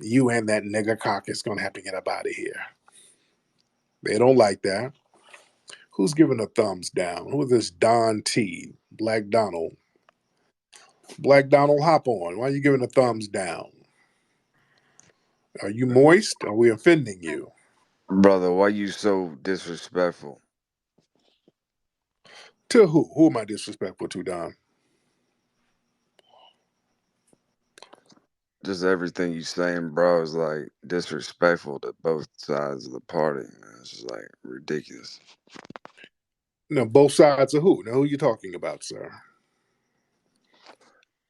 [SPEAKER 1] you and that nigger cock is going to have to get up out of here. They don't like that. Who's giving a thumbs down? Who is this Don T? Black Donald. Black Donald, hop on. Why are you giving a thumbs down? Are you moist? Are we offending you?
[SPEAKER 2] Brother, why you so disrespectful?
[SPEAKER 1] To who? Who am I disrespectful to, Don?
[SPEAKER 2] Just everything you saying, bro, is like disrespectful to both sides of the party, man. It's just like ridiculous.
[SPEAKER 1] No, both sides of who? Now, who are you talking about, sir?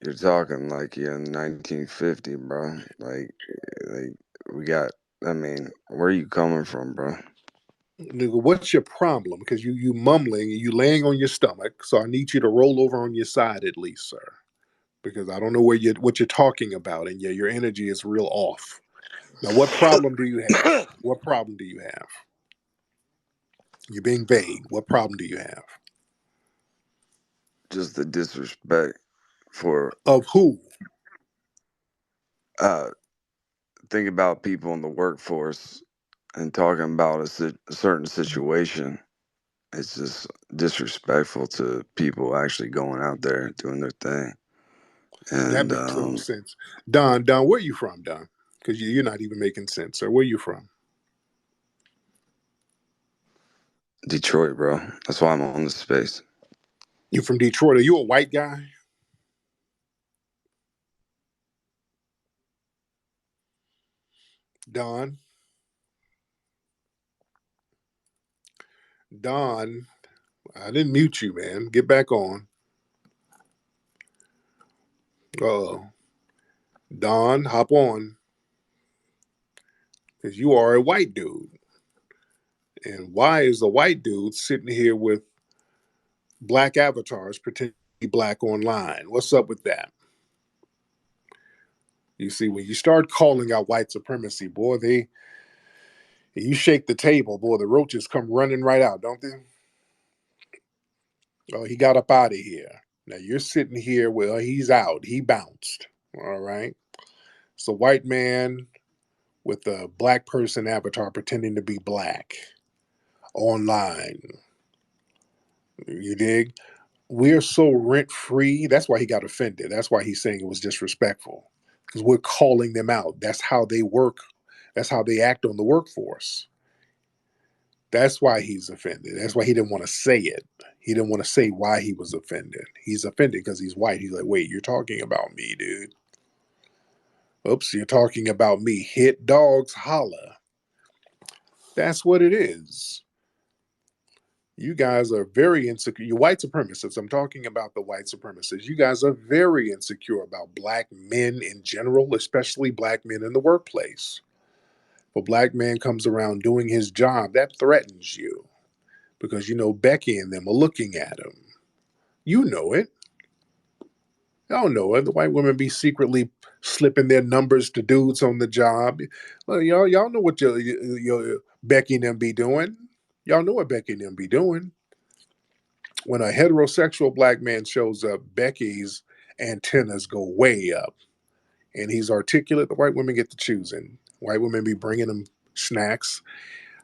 [SPEAKER 2] You're talking like you're in 1950, bro. Like we got. I mean, where are you coming from, bro?
[SPEAKER 1] Nigga, what's your problem? Because you mumbling and you laying on your stomach, so I need you to roll over on your side at least, sir. Because I don't know what you're talking about, and your energy is real off. Now, what problem do you have? What problem do you have? You're being vague. What problem do you have?
[SPEAKER 2] Just the disrespect for
[SPEAKER 1] Of who?
[SPEAKER 2] think about people in the workforce and talking about a certain situation. It's just disrespectful to people actually going out there doing their thing.
[SPEAKER 1] That
[SPEAKER 2] And
[SPEAKER 1] makes total sense. Don, where are you from, Don? Because you're not even making sense, sir. Where are you from?
[SPEAKER 2] Detroit, bro. That's why I'm on this space.
[SPEAKER 1] You from Detroit? Are you a white guy? Don, I didn't mute you, man. Get back on. Don, hop on. Because you are a white dude. And why is a white dude sitting here with black avatars pretending to be black online? What's up with that? You see, when you start calling out white supremacy, boy, you shake the table, boy, the roaches come running right out, don't they? Oh, he got up out of here. Now you're sitting here, well, he's out. He bounced. All right. It's a white man with a black person avatar pretending to be black online. You dig? We're so rent free. That's why he got offended. That's why he's saying it was disrespectful. Because we're calling them out. That's how they work. That's how they act on the workforce. That's why he's offended. That's why he didn't want to say it. He didn't want to say why he was offended. He's offended because he's white. He's like, wait, you're talking about me, dude. Oops, you're talking about me. Hit dogs holla. That's what it is. You guys are very insecure. You white supremacists. I'm talking about the white supremacists. You guys are very insecure about black men in general, especially black men in the workplace. If a black man comes around doing his job, that threatens you because you know Becky and them are looking at him. You know it. Y'all know it. The white women be secretly slipping their numbers to dudes on the job. Well, y'all know what your Becky and them be doing. Y'all know what Becky and them be doing. When a heterosexual black man shows up, Becky's antennas go way up, and he's articulate. The white women get to choosing. White women be bringing them snacks.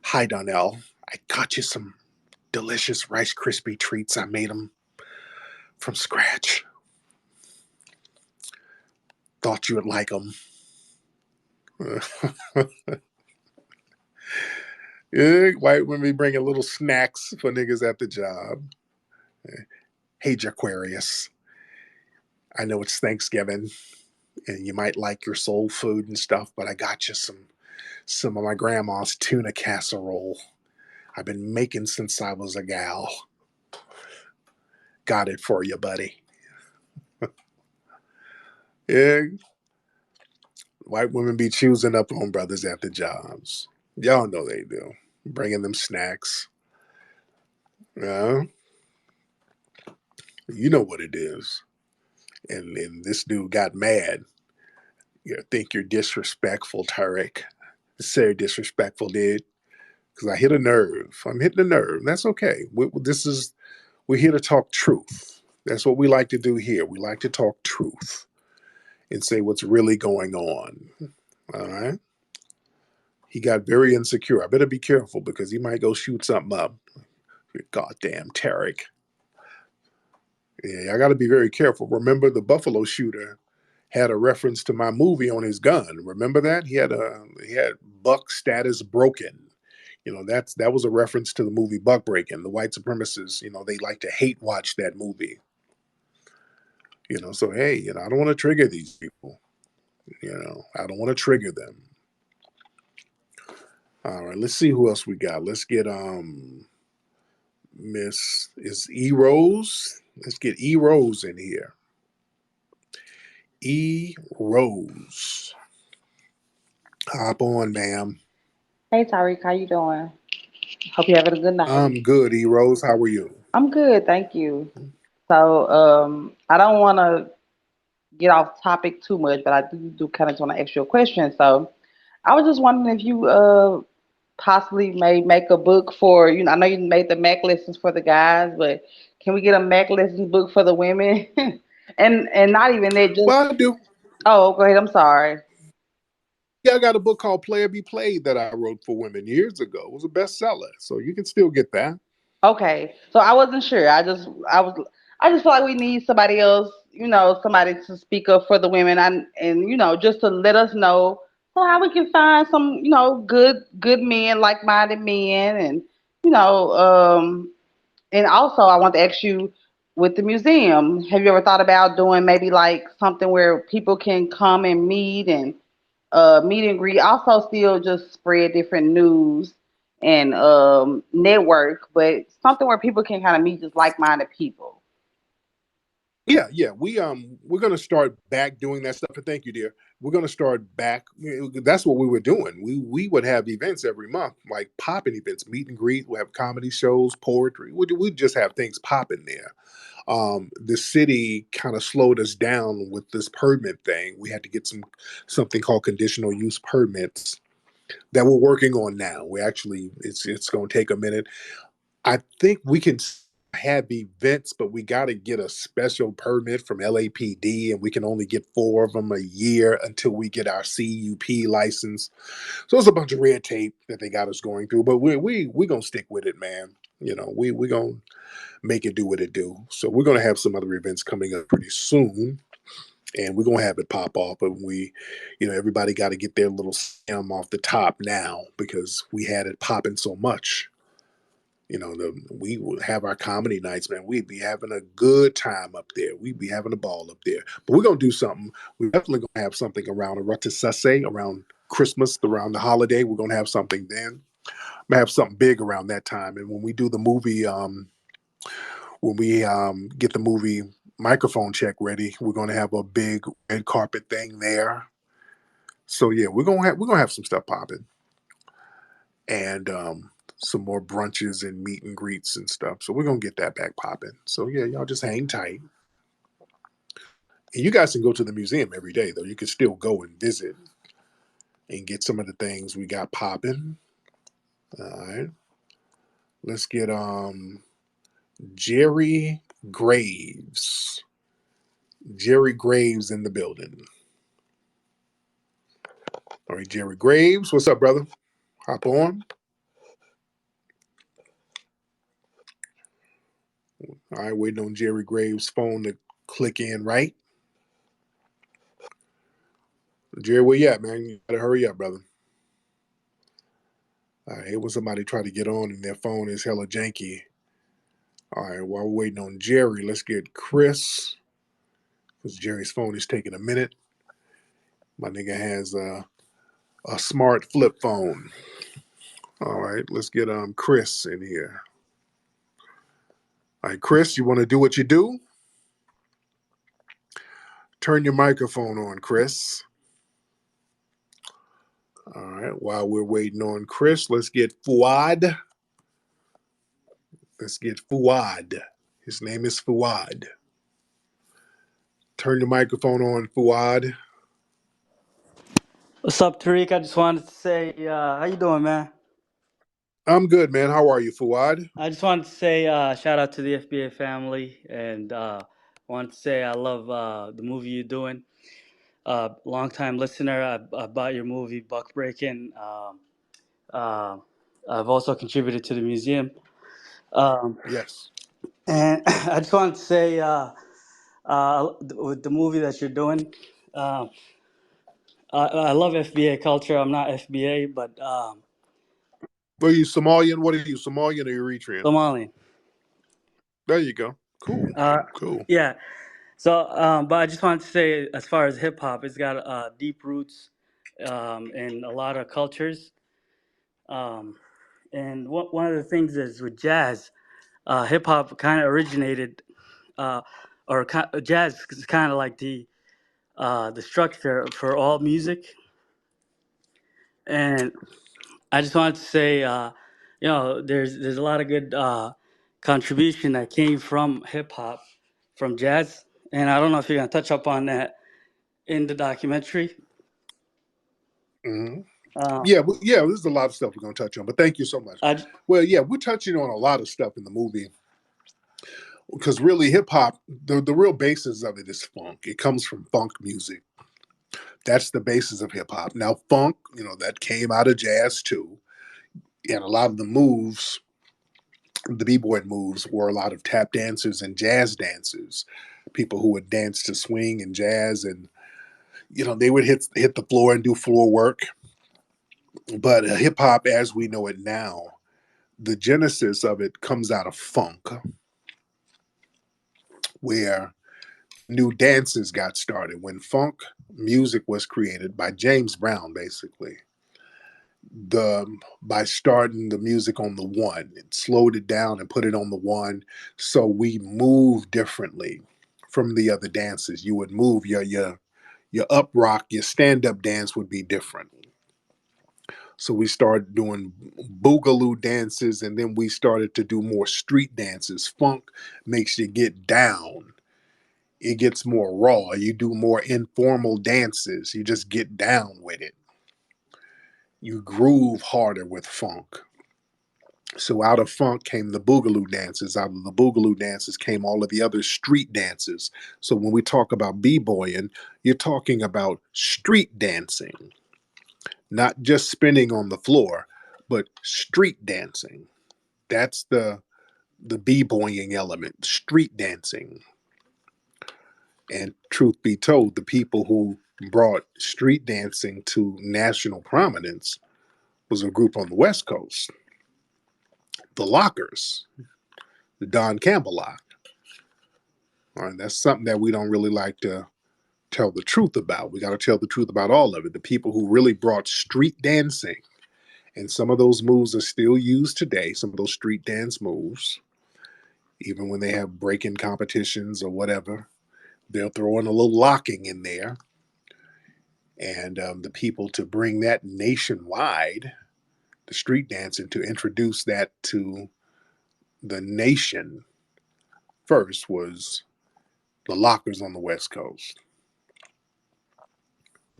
[SPEAKER 1] Hi, Donnell. I got you some delicious Rice Krispie treats. I made them from scratch. Thought you would like them. Yeah, white women bringing little snacks for niggas at the job. Hey, Jaquarius. I know it's Thanksgiving and you might like your soul food and stuff, but I got you some of my grandma's tuna casserole. I've been making since I was a gal. Got it for you, buddy. Yeah. White women be choosing up on brothers at the jobs. Y'all know they do. Bringing them snacks. Yeah. You know what it is. And this dude got mad. You think you're disrespectful, Tarek. It's disrespectful, dude. Because I hit a nerve. I'm hitting a nerve. That's okay. We're here to talk truth. That's what we like to do here. We like to talk truth and say what's really going on. All right. He got very insecure. I better be careful because he might go shoot something up. Goddamn Tarek. Yeah, I got to be very careful. Remember, the Buffalo shooter had a reference to my movie on his gun. Remember that? He had buck status broken. You know, that was a reference to the movie Buck Breaking. The white supremacists, they like to hate watch that movie. So hey, I don't want to trigger these people. I don't want to trigger them. All right, let's see who else we got. Let's get Miss is E Rose. Let's get E Rose in here. E Rose. Hop on, ma'am.
[SPEAKER 9] Hey Tyreek, how you doing? Hope you're having a good night.
[SPEAKER 1] I'm good, E Rose. How are you?
[SPEAKER 9] I'm good, thank you. So, I don't want to get off topic too much, but I do kind of want to ask you a question. So, I was just wondering if you possibly may make a book for, I know you made the Mac lessons for the guys, but can we get a Mac lessons book for the women? And not even that, just
[SPEAKER 1] Well, I do.
[SPEAKER 9] oh, go ahead. I'm sorry.
[SPEAKER 1] Yeah, I got a book called Player Be Played that I wrote for women years ago. It was a bestseller, so you can still get that.
[SPEAKER 9] Okay, so I wasn't sure. I just feel like we need somebody else, somebody to speak up for the women and just to let us know so how we can find some, good men, like-minded men and you know, and also I want to ask you with the museum, have you ever thought about doing maybe like something where people can come and meet and greet. Also, still just spread different news and network, but something where people can kind of meet just like-minded people.
[SPEAKER 1] Yeah. We're gonna start back doing that stuff. And thank you, dear. We're gonna start back. That's what we were doing. We would have events every month, like popping events, meet and greet. We have comedy shows, poetry. We just have things popping there. The city kind of slowed us down with this permit thing. We had to get something called conditional use permits that we're working on now. We actually it's going to take a minute. I think we can have events, but we got to get a special permit from LAPD, and we can only get 4 of them a year until we get our CUP license. So it's a bunch of red tape that they got us going through, but we gonna stick with it, man. We gonna make it do what it do. So we're gonna have some other events coming up pretty soon, and we're gonna have it pop off. But everybody got to get their little stem off the top now because we had it popping so much. we would have our comedy nights, man. We'd be having a good time up there. We'd be having a ball up there. But we're gonna do something. We're definitely gonna have something around a Rotisserie, around Christmas, around the holiday. We're gonna have something then. We're gonna have something big around that time. And when we do the movie, when we get the movie microphone check ready, we're gonna have a big red carpet thing there. So yeah, we're gonna have some stuff popping. And some more brunches and meet and greets and stuff. So we're gonna get that back popping. So yeah, y'all just hang tight. And you guys can go to the museum every day though. You can still go and visit and get some of the things we got popping. All right. Let's get Jerry Graves. Jerry Graves in the building. All right, Jerry Graves. What's up, brother? Hop on. All right, waiting on Jerry Graves' phone to click in right. Jerry, where you at, man? You gotta hurry up, brother. I hate when somebody try to get on and their phone is hella janky. All right, while we're waiting on Jerry, let's get Chris, because Jerry's phone is taking a minute. My nigga has a smart flip phone. All right, let's get Chris in here. All right, Chris, you want to do what you do? Turn your microphone on, Chris. All right, while we're waiting on Chris, let's get Fuad. Let's get Fuad. His name is Fuad. Turn your microphone on, Fuad.
[SPEAKER 10] What's up, Tariq? I just wanted to say, how you doing, man?
[SPEAKER 1] I'm good, man. How are you, Fuad?
[SPEAKER 10] I just wanted to say, shout out to the FBA family, and wanted to say I love the movie you're doing. Long time listener. I bought your movie, Buck Breaking. Uh, I've also contributed to the museum,
[SPEAKER 1] Yes.
[SPEAKER 10] and I just wanted to say, with the movie that you're doing, uh, I love FBA culture. I'm not FBA, but
[SPEAKER 1] Are you Somalian? What are you, Somalian or Eritrean?
[SPEAKER 10] Somalian.
[SPEAKER 1] There you go. Cool.
[SPEAKER 10] Uh,
[SPEAKER 1] Cool.
[SPEAKER 10] yeah. So, but I just wanted to say, as far as hip hop, it's got deep roots in a lot of cultures. Um, and one of the things is with jazz, hip hop kind of originated, uh, jazz is kind of like the structure for all music. And I just wanted to say, there's a lot of good contribution that came from hip hop, from jazz. And I don't know if you're gonna touch up on that in the documentary.
[SPEAKER 1] Hmm.
[SPEAKER 10] Uh,
[SPEAKER 1] Yeah. There's a lot of stuff we're gonna touch on, but thank you so much.
[SPEAKER 10] I,
[SPEAKER 1] Well, yeah, we're touching on a lot of stuff in the movie because really, hip hop, the real basis of it is funk. It comes from funk music. That's the basis of hip hop. Now, funk, that came out of jazz too, and a lot of the moves, the b-boy moves, were a lot of tap dancers and jazz dancers, people who would dance to swing and jazz, and they would hit the floor and do floor work. But hip hop, as we know it now, the genesis of it comes out of funk, where new dances got started. When funk music was created by James Brown, basically, by starting the music on the one, it slowed it down and put it on the one, so we move differently from the other dances. You would move your up rock, your stand up dance would be different. So we started doing boogaloo dances, and then we started to do more street dances. Funk makes you get down. It gets more raw. You do more informal dances. You just get down with it. You groove harder with funk. So out of funk came the boogaloo dances. Out of the boogaloo dances came all of the other street dances. So when we talk about b-boying, you're talking about street dancing, not just spinning on the floor, but street dancing. That's the b-boying element, street dancing. And truth be told, the people who brought street dancing to national prominence was a group on the West Coast. the lockers, the Don Campbell lock. All right, that's something that we don't really like to tell the truth about. We got to tell the truth about all of it. The people who really brought street dancing, and some of those moves are still used today, some of those street dance moves, even when they have break-in competitions or whatever, they'll throw in a little locking in there. And the people to bring that nationwide, the street dancing, to introduce that to the nation first was the lockers on the West Coast.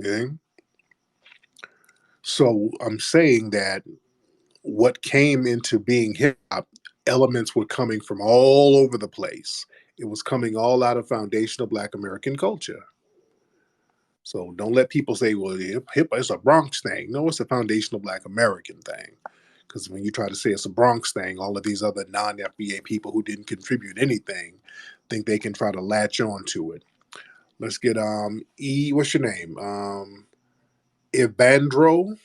[SPEAKER 1] Okay? So I'm saying that what came into being hip hop, elements were coming from all over the place. It was coming all out of foundational Black American culture. So don't let people say, well, hip hop is a Bronx thing. No, it's a foundational Black American thing. Because when you try to say it's a Bronx thing, all of these other non FBA people who didn't contribute anything think they can try to latch on to it. Let's get what's your name? Evandro.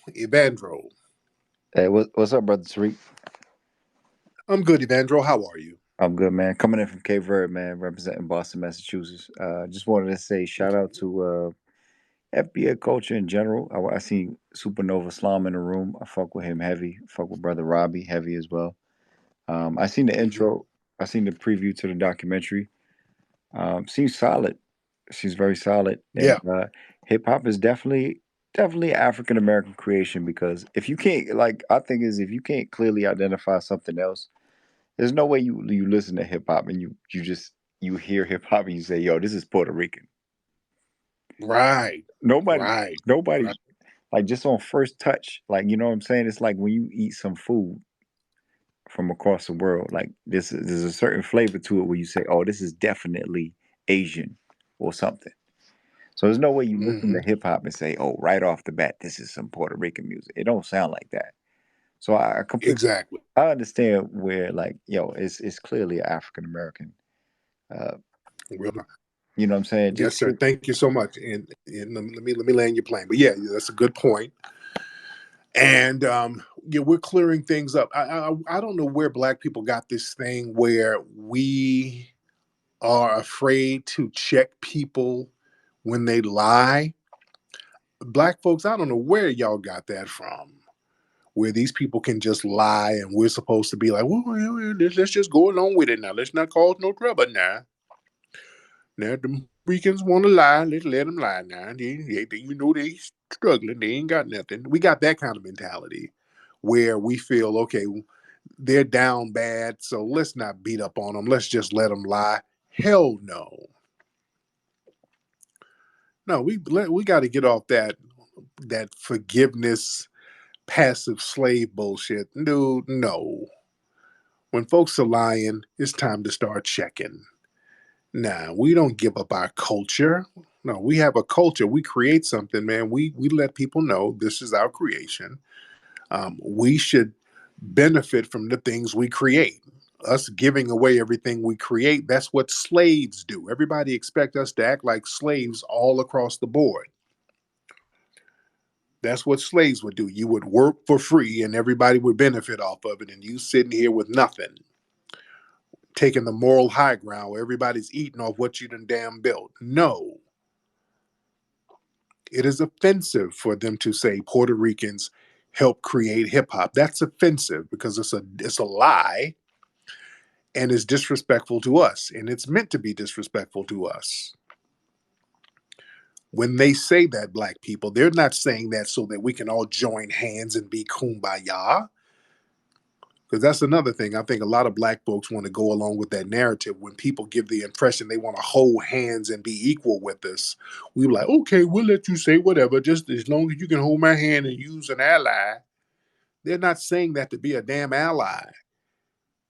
[SPEAKER 11] Hey, what's up, brother Tariq?
[SPEAKER 1] I'm good, Evandro. How are you?
[SPEAKER 11] I'm good, man. Coming in from Cape Verde, man, representing Boston, Massachusetts. Just wanted to say shout out to FBA culture in general. I see Supernova Islam in the room. I fuck with him heavy. Fuck with brother Robbie heavy as well. I seen the
[SPEAKER 1] Hmm.
[SPEAKER 11] intro. I seen the preview to the documentary. Seems solid. Seems very solid. And
[SPEAKER 1] Yeah.
[SPEAKER 11] hip hop is definitely African American creation because if you can't like, I think is if you can't clearly identify something else. There's no way you listen to hip hop and you hear hip hop and you say, "Yo, this is Puerto Rican."
[SPEAKER 1] Right.
[SPEAKER 11] Nobody,
[SPEAKER 1] Right.
[SPEAKER 11] nobody,
[SPEAKER 1] Right.
[SPEAKER 11] like just on first touch, like you know what I'm saying. It's like when you eat some food from across the world, like there's a certain flavor to it where you say, "Oh, this is definitely Asian or something." So there's no way you listen
[SPEAKER 1] Hmm.
[SPEAKER 11] to hip hop and say, "Oh, right off the bat, this is some Puerto Rican music." It don't sound like that. So I completely
[SPEAKER 1] Exactly.
[SPEAKER 11] I understand where like yo, it's clearly African American. Uh,
[SPEAKER 1] Real nice.
[SPEAKER 11] You know what I'm saying?
[SPEAKER 1] Yes, sir. Thank you so much. And let me land your plane. But yeah, that's a good point. And yeah, we're clearing things up. I don't know where Black people got this thing where we are afraid to check people when they lie. Black folks, I don't know where y'all got that from. Where these people can just lie, and we're supposed to be like, well, let's just go along with it now. Let's not cause no trouble now. Now the Ricans want to lie. Let's let them lie now. You know they struggling. They ain't got nothing. We got that kind of mentality where we feel okay, they're down bad, so let's not beat up on them. Let's just let them lie. Hell no. No, we got to get off that forgiveness, passive slave bullshit. Dude, no. When folks are lying, it's time to start checking. Nah, we don't give up our culture. No, we have a culture. We create something, man. We let people know this is our creation. We should benefit from the things we create. Us giving away everything we create, that's what slaves do. Everybody expect us to act like slaves all across the board. That's what slaves would do. You would work for free and everybody would benefit off of it, and you sitting here with nothing, taking the moral high ground where everybody's eating off what you done damn built. No, it is offensive for them to say Puerto Ricans help create hip hop. That's offensive because it's a lie and it's disrespectful to us, and it's meant to be disrespectful to us. When they say that, Black people, they're not saying that so that we can all join hands and be kumbaya. Because that's another thing. I think a lot of Black folks want to go along with that narrative. When people give the impression they want to hold hands and be equal with us, we are like, okay, we'll let you say whatever, just as long as you can hold my hand and use an ally. They're not saying that to be a damn ally.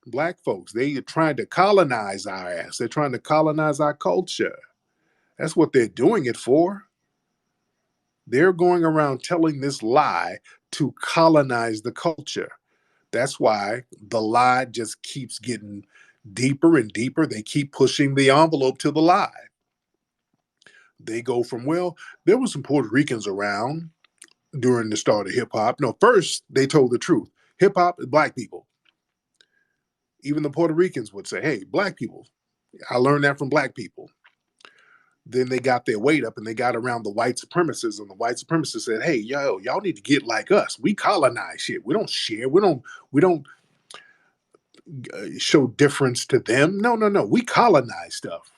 [SPEAKER 1] Black folks, they are trying to colonize our ass. They're trying to colonize our culture. That's what they're doing it for. They're going around telling this lie to colonize the culture. That's why the lie just keeps getting deeper and deeper. They keep pushing the envelope to the lie. They go from, well, there were some Puerto Ricans around during the start of hip hop. No, first they told the truth. Hip hop is Black people. Even the Puerto Ricans would say, hey, black people. I learned that from black people. Then they got their weight up and they got around the white supremacists, and the white supremacists said, hey, y'all need to get like us. We colonize shit. We don't share. We don't show difference to them. No. We colonize stuff.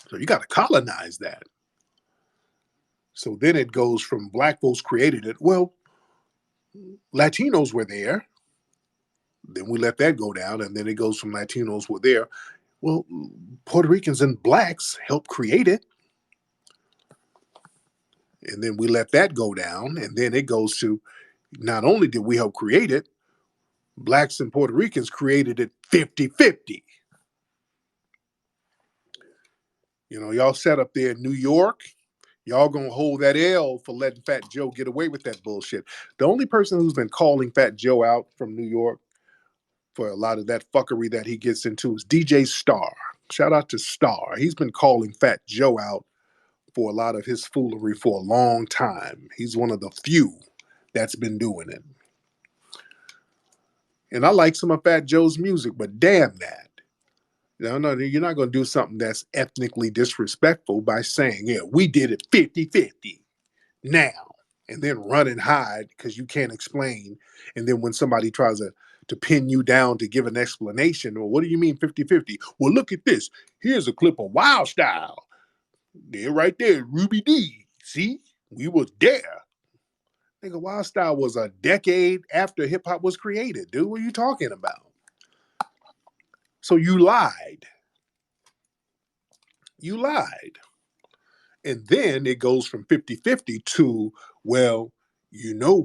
[SPEAKER 1] So you got to colonize that. So then it goes from black folks created it. Well, Latinos were there. Then we let that go down. And then it goes from Latinos were there. Well, Puerto Ricans and blacks helped create it. And then we let that go down. And then it goes to not only did we help create it, blacks and Puerto Ricans created it 50-50. Y'all sat up there in New York. Y'all gonna hold that L for letting Fat Joe get away with that bullshit. The only person who's been calling Fat Joe out from New York for a lot of that fuckery that he gets into is DJ Star. Shout out to Star. He's been calling Fat Joe out for a lot of his foolery for a long time. He's one of the few that's been doing it. And I like some of Fat Joe's music, but damn that. No, you're not going to do something that's ethnically disrespectful by saying, yeah, we did it 50-50 now, and then run and hide because you can't explain. And then when somebody tries to pin you down to give an explanation, well, what do you mean 50-50? Well, look at this. Here's a clip of Wild Style. There, right there, Ruby D. See? We was there. Nigga, Wild Style was a decade after hip hop was created, dude. What are you talking about? So you lied. You lied. And then it goes from 50-50 to, well,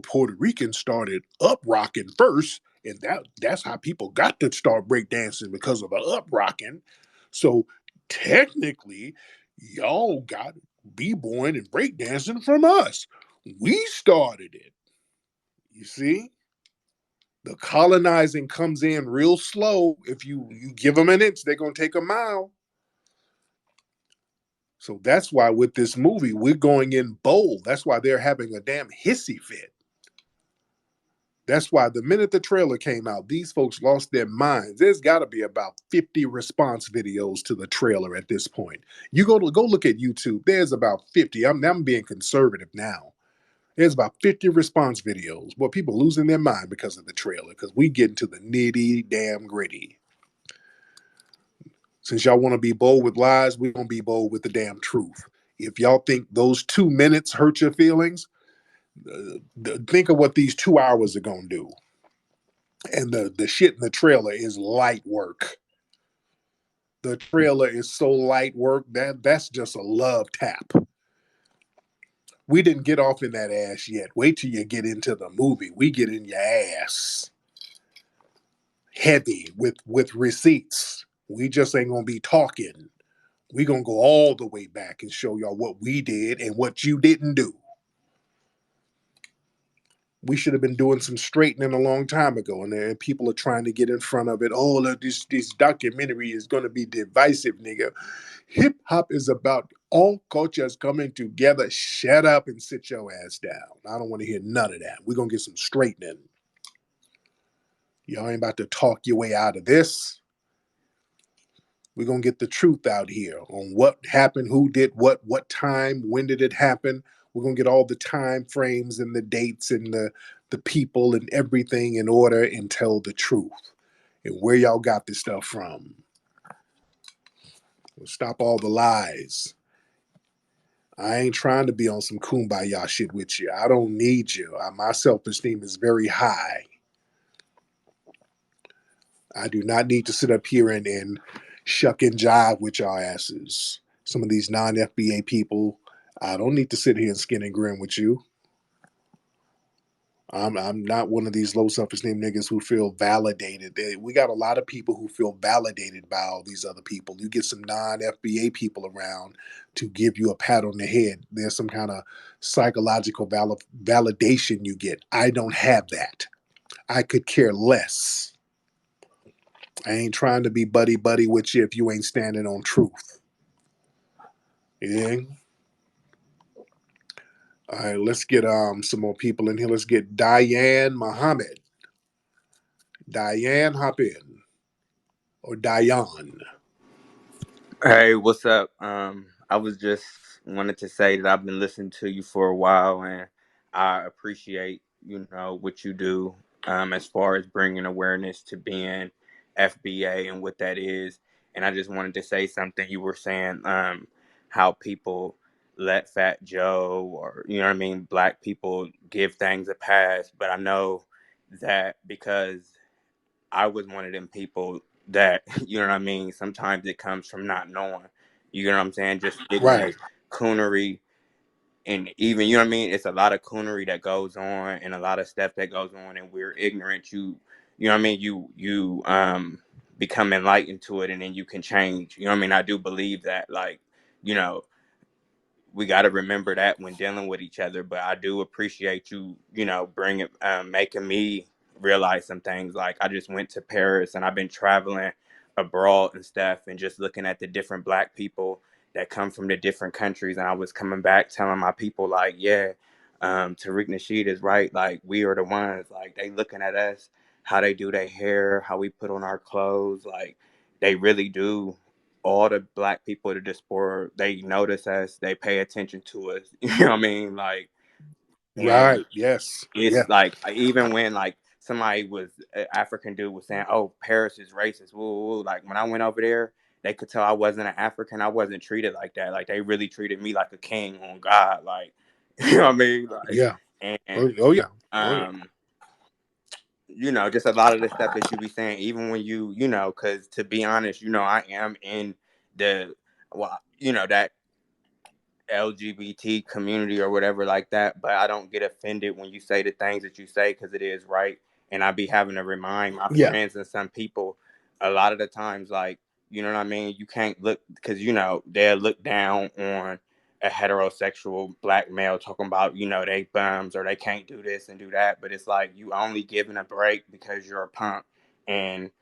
[SPEAKER 1] Puerto Ricans started up rocking first, and that's how people got to start breakdancing because of the up rocking. So technically, y'all got b-boying and breakdancing from us. We started it. You see? The colonizing comes in real slow. If you give them an inch, they're going to take a mile. So that's why with this movie, we're going in bold. That's why they're having a damn hissy fit. That's why the minute the trailer came out, these folks lost their minds. There's got to be about 50 response videos to the trailer at this point. You go look at YouTube. There's about 50. I'm being conservative now. There's about 50 response videos. Well, people losing their mind because of the trailer, because we get into the nitty damn gritty. Since y'all want to be bold with lies, we're going to be bold with the damn truth. If y'all think those 2 minutes hurt your feelings, think of what these 2 hours are going to do. And the shit in the trailer is light work. The trailer is so light work that's just a love tap. We didn't get off in that ass yet. Wait till you get into the movie. We get in your ass. Heavy with receipts. We just ain't going to be talking. We going to go all the way back and show y'all what we did and what you didn't do. We should have been doing some straightening a long time ago, and people are trying to get in front of it. Oh, look, this documentary is going to be divisive, nigga. Hip hop is about all cultures coming together. Shut up and sit your ass down. I don't want to hear none of that. We're going to get some straightening. Y'all ain't about to talk your way out of this. We're going to get the truth out here on what happened, who did what time, when did it happen. We're going to get all the time frames and the dates and the people and everything in order and tell the truth and where y'all got this stuff from. We'll stop all the lies. I ain't trying to be on some kumbaya shit with you. I don't need you. My self-esteem is very high. I do not need to sit up here and shuck and jive with y'all asses. Some of these non-FBA people, I don't need to sit here and skin and grin with you. I'm not one of these low self-esteem niggas who feel validated. We got a lot of people who feel validated by all these other people. You get some non-FBA people around to give you a pat on the head. There's some kind of psychological validation you get. I don't have that. I could care less. I ain't trying to be buddy-buddy with you if you ain't standing on truth. Yeah. All right, let's get some more people in here. Let's get Diane Muhammad. Diane, hop in. or Dion.
[SPEAKER 12] Hey, what's up? I was just wanted to say that I've been listening to you for a while, and I appreciate what you do as far as bringing awareness to being FBA and what that is. And I just wanted to say something. You were saying how people let Fat Joe or black people give things a pass, but I know that because I was one of them people that, sometimes it comes from not knowing. You know what I'm saying? Just
[SPEAKER 1] Right.
[SPEAKER 12] ignorance, coonery, and even, it's a lot of coonery that goes on and a lot of stuff that goes on, and we're ignorant. You become enlightened to it, and then you can change. I do believe that, like, you know, we got to remember that when dealing with each other. But I do appreciate you, bringing, making me realize some things. Like, I just went to Paris and I've been traveling abroad and stuff, and just looking at the different black people that come from the different countries. And I was coming back telling my people, like, yeah, Tariq Nasheed is right. Like, we are the ones, like, they looking at us, how they do their hair, how we put on our clothes. Like, they really do. All the black people at the diaspora, they notice us, they pay attention to us. You know what I mean? Like, and
[SPEAKER 1] Right. Yes. Yeah.
[SPEAKER 12] it's like, even when, like, somebody was an African dude was saying, "Oh, Paris is racist." Woo, woo, woo. Like, when I went over there, they could tell I wasn't an African. I wasn't treated like that. Like, they really treated me like a king on God. Like, you know what I mean? Like,
[SPEAKER 1] Yeah.
[SPEAKER 12] and
[SPEAKER 1] Oh yeah. Oh yeah.
[SPEAKER 12] um, just a lot of the stuff that you be saying, even when because to be honest, I am in the well, that LGBT community or whatever like that, but I don't get offended when you say the things that you say because it is right. And I be having to remind my
[SPEAKER 1] Yeah.
[SPEAKER 12] friends and some people a lot of the times, like, you know what I mean? You can't look because, they'll look down on a heterosexual black male talking about, they bums or they can't do this and do that. But it's like, you only giving a break because you're a punk. And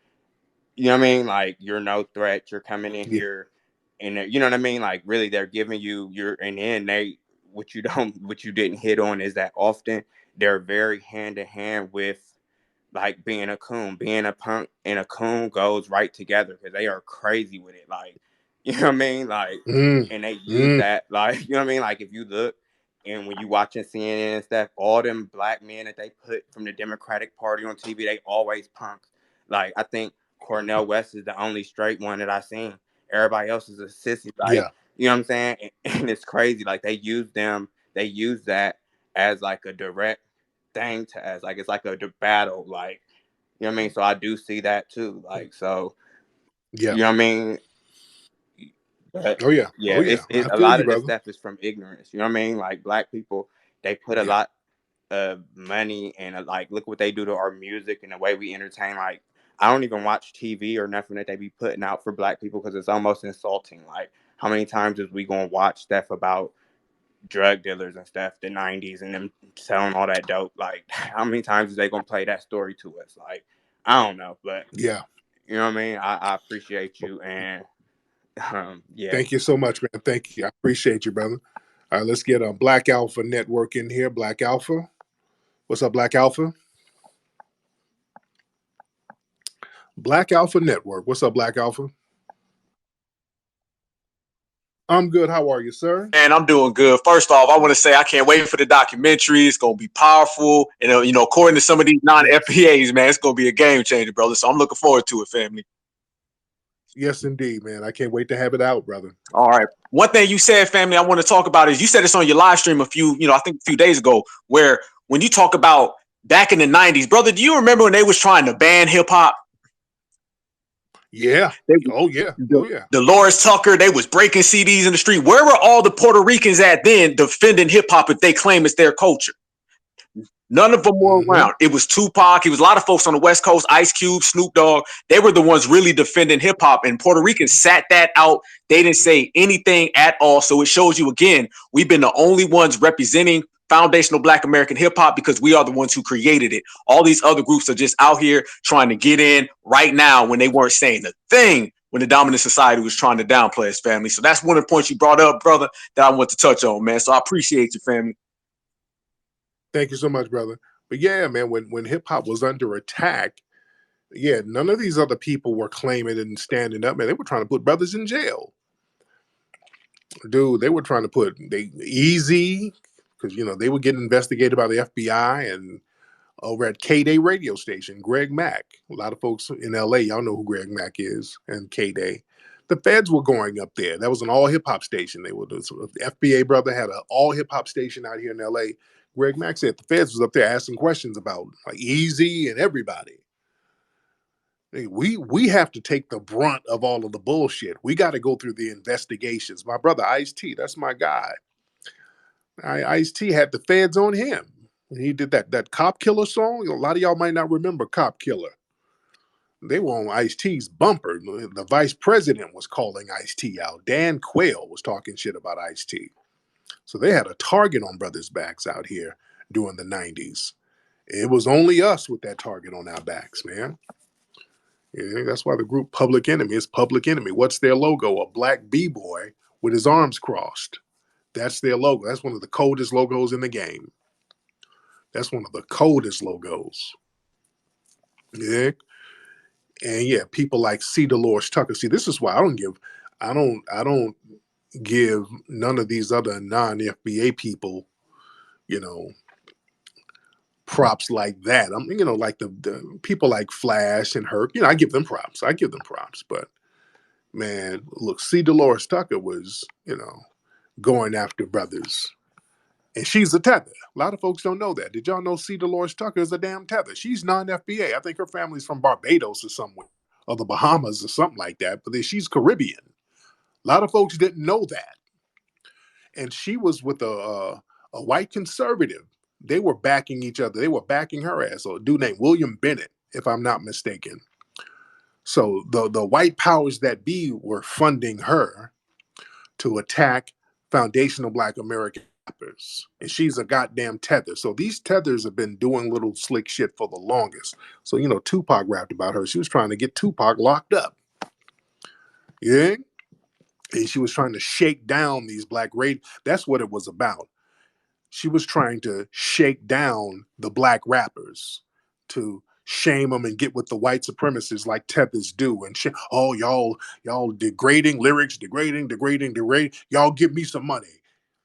[SPEAKER 12] you know what I mean? Like, you're no threat. You're coming in
[SPEAKER 1] Yeah.
[SPEAKER 12] here, and you know what I mean? Like, really, they're giving you and then what you didn't hit on is that often they're very hand in hand with, like, being a coon, being a punk and a coon goes right together because they are crazy with it. Like, you know what I mean? Like,
[SPEAKER 1] Mm.
[SPEAKER 12] and they use
[SPEAKER 1] Mm.
[SPEAKER 12] that, like, you know what I mean? Like, if you look and when you watching CNN and stuff, all them black men that they put from the Democratic Party on TV, they always punks. Like, I think Cornell West is the only straight one that I seen. Everybody else is a sissy. Like,
[SPEAKER 1] Yeah.
[SPEAKER 12] you know what I'm saying? And it's crazy. Like, they use that as like a direct thing to us. Like, it's like a battle. Like, you know what I mean? So I do see that too. Like, so,
[SPEAKER 1] Yeah.
[SPEAKER 12] you know what I mean? But
[SPEAKER 1] Oh yeah.
[SPEAKER 12] yeah,
[SPEAKER 1] Oh yeah.
[SPEAKER 12] it's
[SPEAKER 1] I
[SPEAKER 12] a
[SPEAKER 1] feel
[SPEAKER 12] lot
[SPEAKER 1] you,
[SPEAKER 12] of this
[SPEAKER 1] brother.
[SPEAKER 12] stuff is from ignorance. You know what I mean? Like, black people, they put a
[SPEAKER 1] Yeah.
[SPEAKER 12] lot of money and like, look what they do to our music and the way we entertain. Like, I don't even watch TV or nothing that they be putting out for black people because it's almost insulting. Like, how many times is we gonna watch stuff about drug dealers and stuff, the '90s and them selling all that dope? Like, how many times is they gonna play that story to us? Like, I don't know, but
[SPEAKER 1] Yeah.
[SPEAKER 12] you know what I mean. I appreciate you, and yeah.
[SPEAKER 1] Thank you so much, man. Thank you. I appreciate you, brother. All right, let's get a Black Alpha Network in here. Black Alpha. What's up, Black Alpha? Black Alpha Network. What's up, Black Alpha? I'm good. How are you, sir?
[SPEAKER 13] Man, I'm doing good. First off, I want to say I can't wait for the documentary. It's gonna be powerful, and according to some of these non-FPAs, man, it's gonna be a game changer, brother. So I'm looking forward to it, family.
[SPEAKER 1] Yes, indeed, man. I can't wait to have it out, brother.
[SPEAKER 13] All right. One thing you said, family, I want to talk about is you said this on your live stream I think a few days ago, where when you talk about back in the '90s, brother, do you remember when they was trying to ban hip hop?
[SPEAKER 1] Yeah.
[SPEAKER 13] They,
[SPEAKER 1] Oh yeah. Oh yeah.
[SPEAKER 13] Dolores Tucker, they was breaking CDs in the street. Where were all the Puerto Ricans at then defending hip hop if they claim it's their culture? None of them were around. It was Tupac. It was a lot of folks on the West Coast, Ice Cube, Snoop Dogg. They were the ones really defending hip hop, and Puerto Ricans sat that out. They didn't say anything at all. So it shows you again, we've been the only ones representing foundational Black American hip hop because we are the ones who created it. All these other groups are just out here trying to get in right now when they weren't saying a thing when the dominant society was trying to downplay its family. So that's one of the points you brought up, brother, that I want to touch on, man. So I appreciate you, family.
[SPEAKER 1] Thank you so much, brother. But yeah, man, when hip hop was under attack, Yeah, none of these other people were claiming and standing up, man. They were trying to put brothers in jail. Dude, they were trying to put easy, because they were getting investigated by the FBI, and over at K-Day radio station, Greg Mack. A lot of folks in LA, y'all know who Greg Mack is, and K-Day. The feds were going up there. That was an all hip hop station. They were the FBA brother had an all hip hop station out here in LA. Greg Mack said the feds was up there asking questions about like Easy and everybody. We have to take the brunt of all of the bullshit. We got to go through the investigations. My brother Ice-T, that's my guy. Ice-T had the feds on him. He did that Cop Killer song. A lot of y'all might not remember Cop Killer. They were on Ice-T's bumper. The vice president was calling Ice-T out. Dan Quayle was talking shit about Ice-T. So they had a target on brothers' backs out here during the 90s. It was only us with that target on our backs, man. Yeah, that's why the group Public Enemy is Public Enemy. What's their logo? A black B-boy with his arms crossed. That's their logo. That's one of the coldest logos in the game. That's one of the coldest logos. Yeah. And yeah, people like C. Dolores Tucker. See, this is why I don't give none of these other non-FBA people, props like that. I'm, like the people like Flash and Herc, I give them props. But man, look, C. Dolores Tucker was, going after brothers. And she's a tether. A lot of folks don't know that. Did y'all know C. Dolores Tucker is a damn tether? She's non-FBA. I think her family's from Barbados or somewhere, or the Bahamas or something like that. But she's Caribbean. A lot of folks didn't know that. And she was with a white conservative. They were backing each other. They were backing her ass. So a dude named William Bennett, if I'm not mistaken. So the white powers that be were funding her to attack foundational Black American rappers. And she's a goddamn tether. So these tethers have been doing little slick shit for the longest. So, Tupac rapped about her. She was trying to get Tupac locked up. Yeah? And she was trying to shake down these black That's what it was about. She was trying to shake down the black rappers, to shame them and get with the white supremacists like tethers do. And y'all degrading lyrics, degrading. Y'all give me some money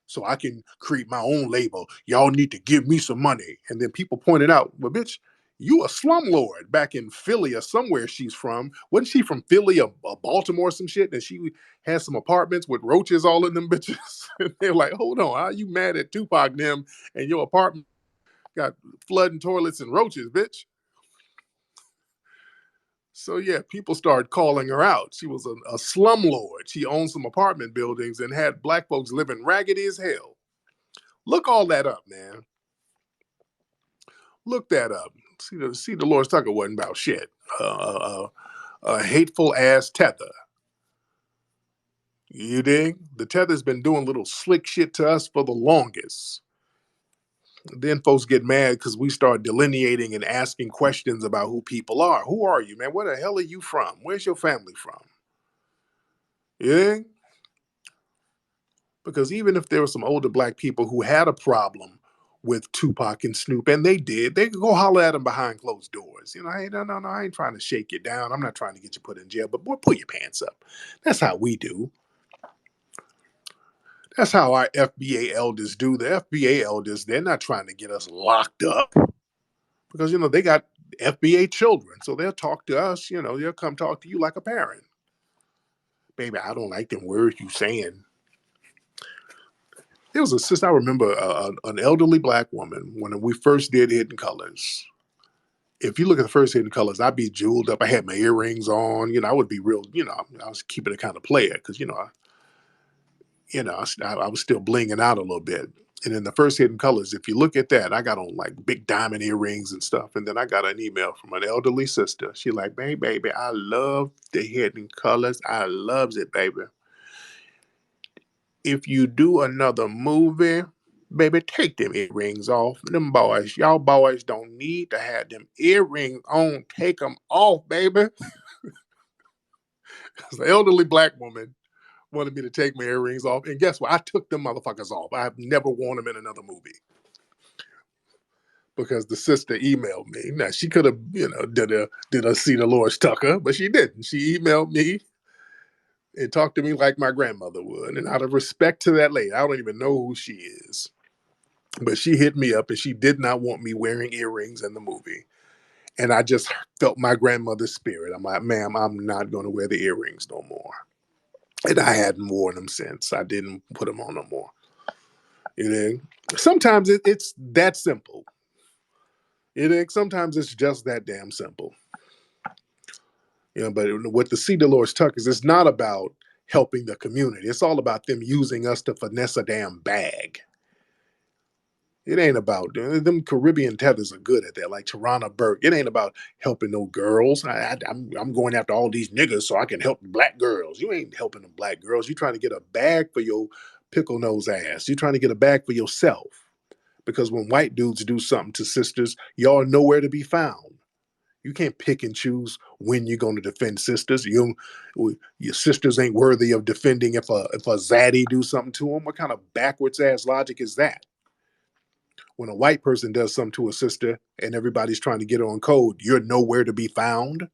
[SPEAKER 1] so I can create my own label. Y'all need to give me some money. And then people pointed out, well, bitch, you a slumlord back in Philly or somewhere she's from. Wasn't she from Philly or Baltimore or some shit? And she had some apartments with roaches all in them bitches. And they're like, hold on, how are you mad at Tupac and them and your apartment got flooding toilets and roaches, bitch? So yeah, people started calling her out. She was a slumlord. She owned some apartment buildings and had black folks living raggedy as hell. Look all that up, man. Look that up. See, Dolores Tucker wasn't about shit. A hateful ass tether. You dig? The tether's been doing little slick shit to us for the longest. Then folks get mad because we start delineating and asking questions about who people are. Who are you, man? Where the hell are you from? Where's your family from? Yeah? Because even if there were some older black people who had a problem with Tupac and Snoop, and they did, they could go holler at them behind closed doors. Hey, no, I ain't trying to shake you down. I'm not trying to get you put in jail, but boy, pull your pants up. That's how we do. That's how our FBA elders do. The FBA elders, they're not trying to get us locked up because, they got FBA children. So they'll talk to us, they'll come talk to you like a parent. Baby, I don't like them words you saying. There was a sister, I remember an elderly black woman when we first did Hidden Colors. If you look at the first Hidden Colors, I'd be jeweled up. I had my earrings on. I would be real, I was keeping it kind of player because, I was still blinging out a little bit. And in the first Hidden Colors, if you look at that, I got on like big diamond earrings and stuff. And then I got an email from an elderly sister. She like, baby, I love the Hidden Colors. I loves it, baby. If you do another movie, baby, take them earrings off. Them boys, y'all boys don't need to have them earrings on. Take them off, baby. The elderly black woman wanted me to take my earrings off. And guess what? I took them motherfuckers off. I've never worn them in another movie. because the sister emailed me. Now she could have, did a see the Lord's Tucker, but she didn't. She emailed me and talked to me like my grandmother would. And out of respect to that lady, I don't even know who she is, but she hit me up and she did not want me wearing earrings in the movie. And I just felt my grandmother's spirit. I'm like, ma'am, I'm not going to wear the earrings no more. And I hadn't worn them since. I didn't put them on no more. You know, sometimes it's that simple. Sometimes it's just that damn simple. But with the See the Lord's Tuckers, it's not about helping the community. It's all about them using us to finesse a damn bag. It ain't about them. Caribbean tethers are good at that, like Tarana Burke. It ain't about helping no girls. I'm going after all these niggas so I can help black girls. You ain't helping them black girls. You trying to get a bag for your pickle nose ass. You trying to get a bag for yourself. Because when white dudes do something to sisters, y'all nowhere to be found. You can't pick and choose when you're going to defend sisters. Your sisters ain't worthy of defending if a zaddy do something to them. What kind of backwards ass logic is that? When a white person does something to a sister and everybody's trying to get her on code, you're nowhere to be found.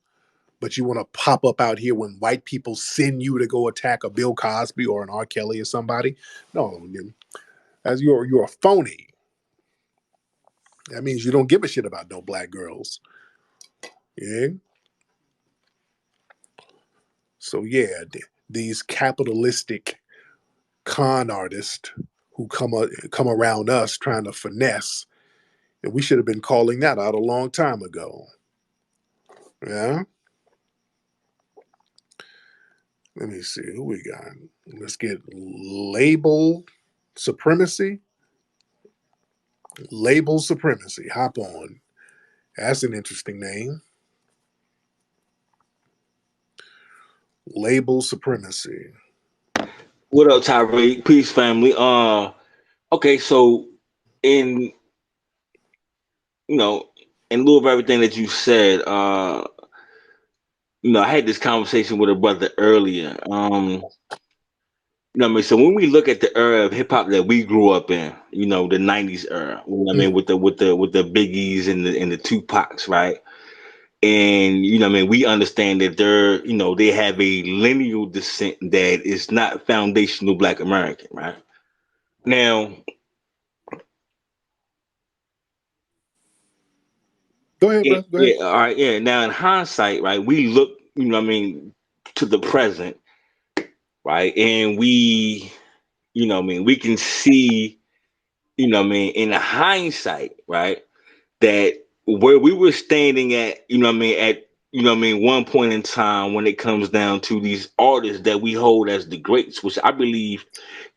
[SPEAKER 1] But you want to pop up out here when white people send you to go attack a Bill Cosby or an R. Kelly or somebody. No, as you're a phony. That means you don't give a shit about no black girls. Yeah. So yeah, these capitalistic con artists who come around us trying to finesse, and we should have been calling that out a long time ago. Yeah. Let me see who we got. Let's get label supremacy. Label supremacy. Hop on. That's an interesting name. Label supremacy.
[SPEAKER 14] What up, Tyreek? Peace, family. Okay, so in you know, in lieu of everything that you said, I had this conversation with a brother earlier. What I mean, so when we look at the era of hip hop that we grew up in, the '90s era, I mean, with the Biggies and the Tupacs, right? And I mean, we understand that they have a lineal descent that is not foundational Black American, right? Now,
[SPEAKER 1] Go ahead,
[SPEAKER 14] yeah,
[SPEAKER 1] bro. Go ahead.
[SPEAKER 14] yeah, all right, yeah. Now, in hindsight, right, we look, what I mean, to the present, right, and what I mean, we can see, what I mean, in hindsight, right, that where we were standing at, what I mean, what I mean, one point in time when it comes down to these artists that we hold as the greats, which I believe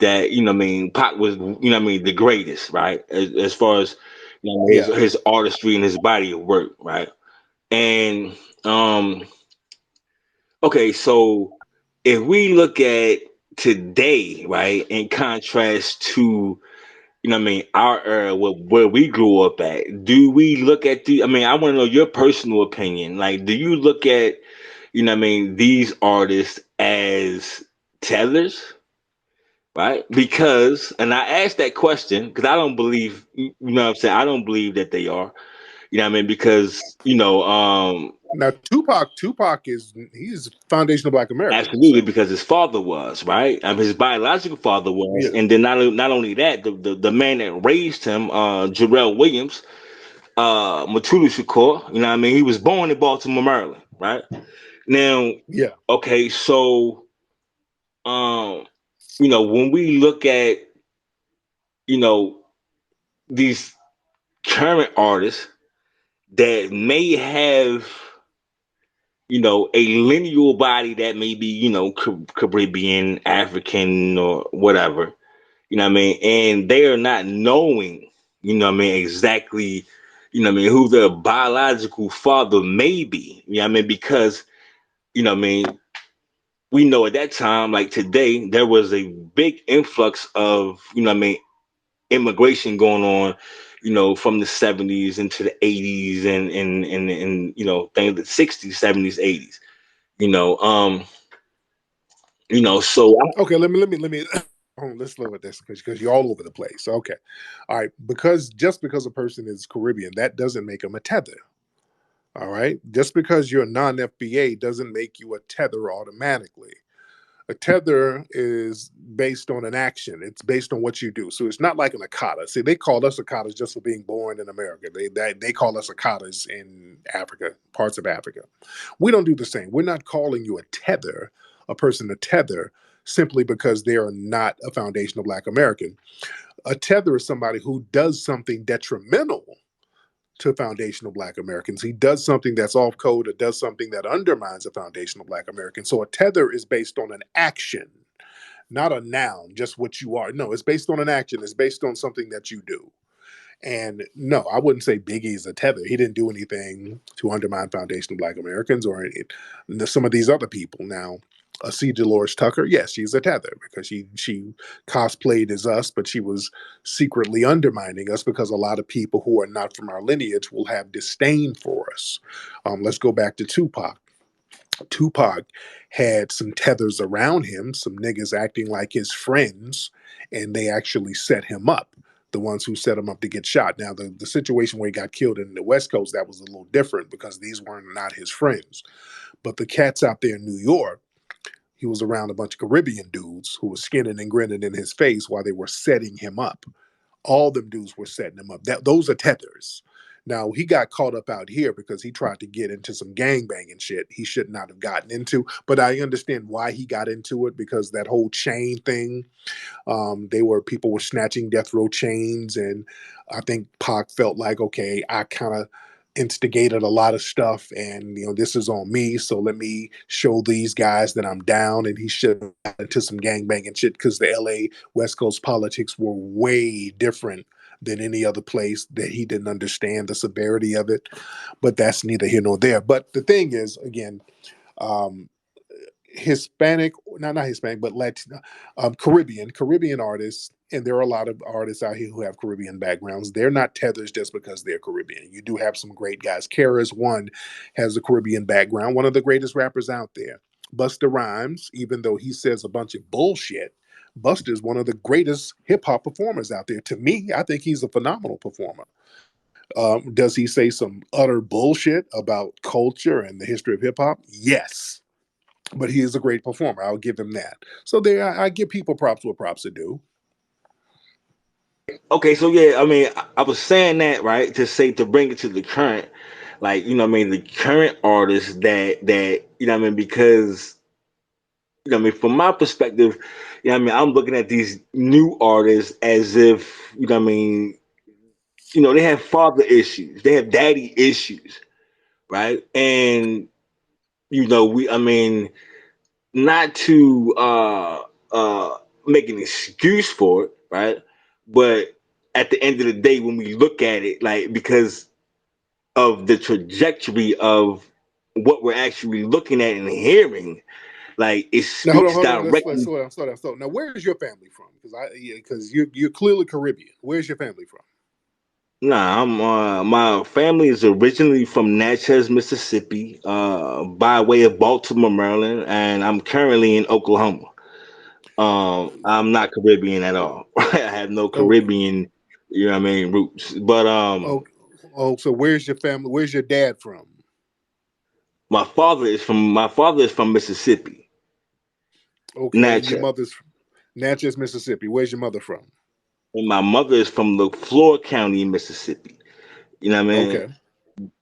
[SPEAKER 14] that, what I mean, Pac was, what I mean, the greatest, right, as far as
[SPEAKER 1] Yeah.
[SPEAKER 14] his artistry and his body of work, right. And okay, so if we look at today, right, in contrast to, what I mean, our era, where we grew up at, do we look at I mean, I want to know your personal opinion. Like, do you look at, what I mean, these artists as tellers, right? Because, and I asked that question because I don't believe, what I'm saying, I don't believe that they are. You know what I mean? Because,
[SPEAKER 1] Now Tupac he's foundational Black American.
[SPEAKER 14] absolutely,
[SPEAKER 1] So
[SPEAKER 14] because his father was, right. His biological father was,
[SPEAKER 1] yeah,
[SPEAKER 14] and then not only that, the man that raised him, Jarrell Williams, Matulu Shakur. You know what I mean? He was born in Baltimore, Maryland, right. Now,
[SPEAKER 1] yeah.
[SPEAKER 14] okay, so when we look at you know these current artists that may have a lineal body that may be Caribbean, African, or whatever. You know what I mean? And they are not knowing, what I mean, exactly, what I mean, who their biological father may be. You know what I mean? Because, what I mean, we know at that time, like today, there was a big influx of, what I mean, immigration going on, from the 70s into the 80s and things the 60s, 70s, 80s. You know, so
[SPEAKER 1] Okay, let me let's look at this because you're all over the place. Okay, all right. Because just because a person is Caribbean, that doesn't make them a tether. All right, just because you're a non-FBA doesn't make you a tether automatically. A tether is based on an action. It's based on what you do. So it's not like an Akata. See, they call us Akatas just for being born in America. They call us Akatas in Africa, parts of Africa. We don't do the same. We're not calling you a tether, a person a tether, simply because they are not a foundational Black American. A tether is somebody who does something detrimental to foundational Black Americans. He does something that's off code or does something that undermines a foundational Black American. So a tether is based on an action, not a noun, just what you are. No, it's based on an action. It's based on something that you do. And no, I wouldn't say Biggie is a tether. He didn't do anything to undermine foundational Black Americans or some of these other people. Now, C. Dolores Tucker, yes, she's a tether because she cosplayed as us, but she was secretly undermining us because a lot of people who are not from our lineage will have disdain for us. Let's go back to Tupac. Tupac had some tethers around him, some niggas acting like his friends, and they actually set him up. The ones who set him up to get shot. Now, the situation where he got killed in the West Coast, that was a little different because these were not his friends. But the cats out there in New York, he was around a bunch of Caribbean dudes who were skinning and grinning in his face while they were setting him up. All them dudes were setting him up. Those are tethers. Now he got caught up out here because he tried to get into some gangbanging shit he should not have gotten into. But I understand why he got into it because that whole chain thing. People were snatching death row chains, and I think Pac felt like, okay, I kind of instigated a lot of stuff, and this is on me. So let me show these guys that I'm down. And he should have got into some gangbanging shit because the LA West Coast politics were way different than any other place that he didn't understand the severity of it. But that's neither here nor there. But the thing is, again, um, Hispanic, not Hispanic, but Latino, Caribbean artists, and there are a lot of artists out here who have Caribbean backgrounds. They're not tethers just because they're Caribbean. You do have some great guys. Kara's one has a Caribbean background, one of the greatest rappers out there. Busta Rhymes, even though he says a bunch of bullshit, Busta is one of the greatest hip hop performers out there. To me, I think he's a phenomenal performer. Does he say some utter bullshit about culture and the history of hip hop? Yes, but he is a great performer. I'll give him that. So there, I give people props what props are due.
[SPEAKER 14] Okay, so yeah, I mean, I was saying that right to say to bring it to the current, like you know, what I mean, the current artists that you know, what I mean, because you know, what I mean, from my perspective, you know, what I mean, I'm looking at these new artists as if you know, what I mean, they have father issues, they have daddy issues, right? And I mean, not to make an excuse for it, right? But at the end of the day, when we look at it, like because of the trajectory of what we're actually looking at and hearing, like it
[SPEAKER 1] Now
[SPEAKER 14] speaks
[SPEAKER 1] hold on. Let's
[SPEAKER 14] directly.
[SPEAKER 1] slow down, slow down, slow down. Now, where's your family from? Because you're clearly Caribbean. Where's your family from?
[SPEAKER 14] Nah, my family is originally from Natchez, Mississippi, by way of Baltimore, Maryland, and I'm currently in Oklahoma. I'm not Caribbean at all. I have no
[SPEAKER 1] Okay.
[SPEAKER 14] Caribbean, you know what I mean, roots. But
[SPEAKER 1] Oh, oh. So where's your family? Where's your dad from?
[SPEAKER 14] my father is from Mississippi,
[SPEAKER 1] Okay, and your
[SPEAKER 14] Natchez,
[SPEAKER 1] mother's Natchez, Mississippi. Where's your mother from?
[SPEAKER 14] and my mother is from LaFleur County, Mississippi. You know what I mean?
[SPEAKER 1] Okay.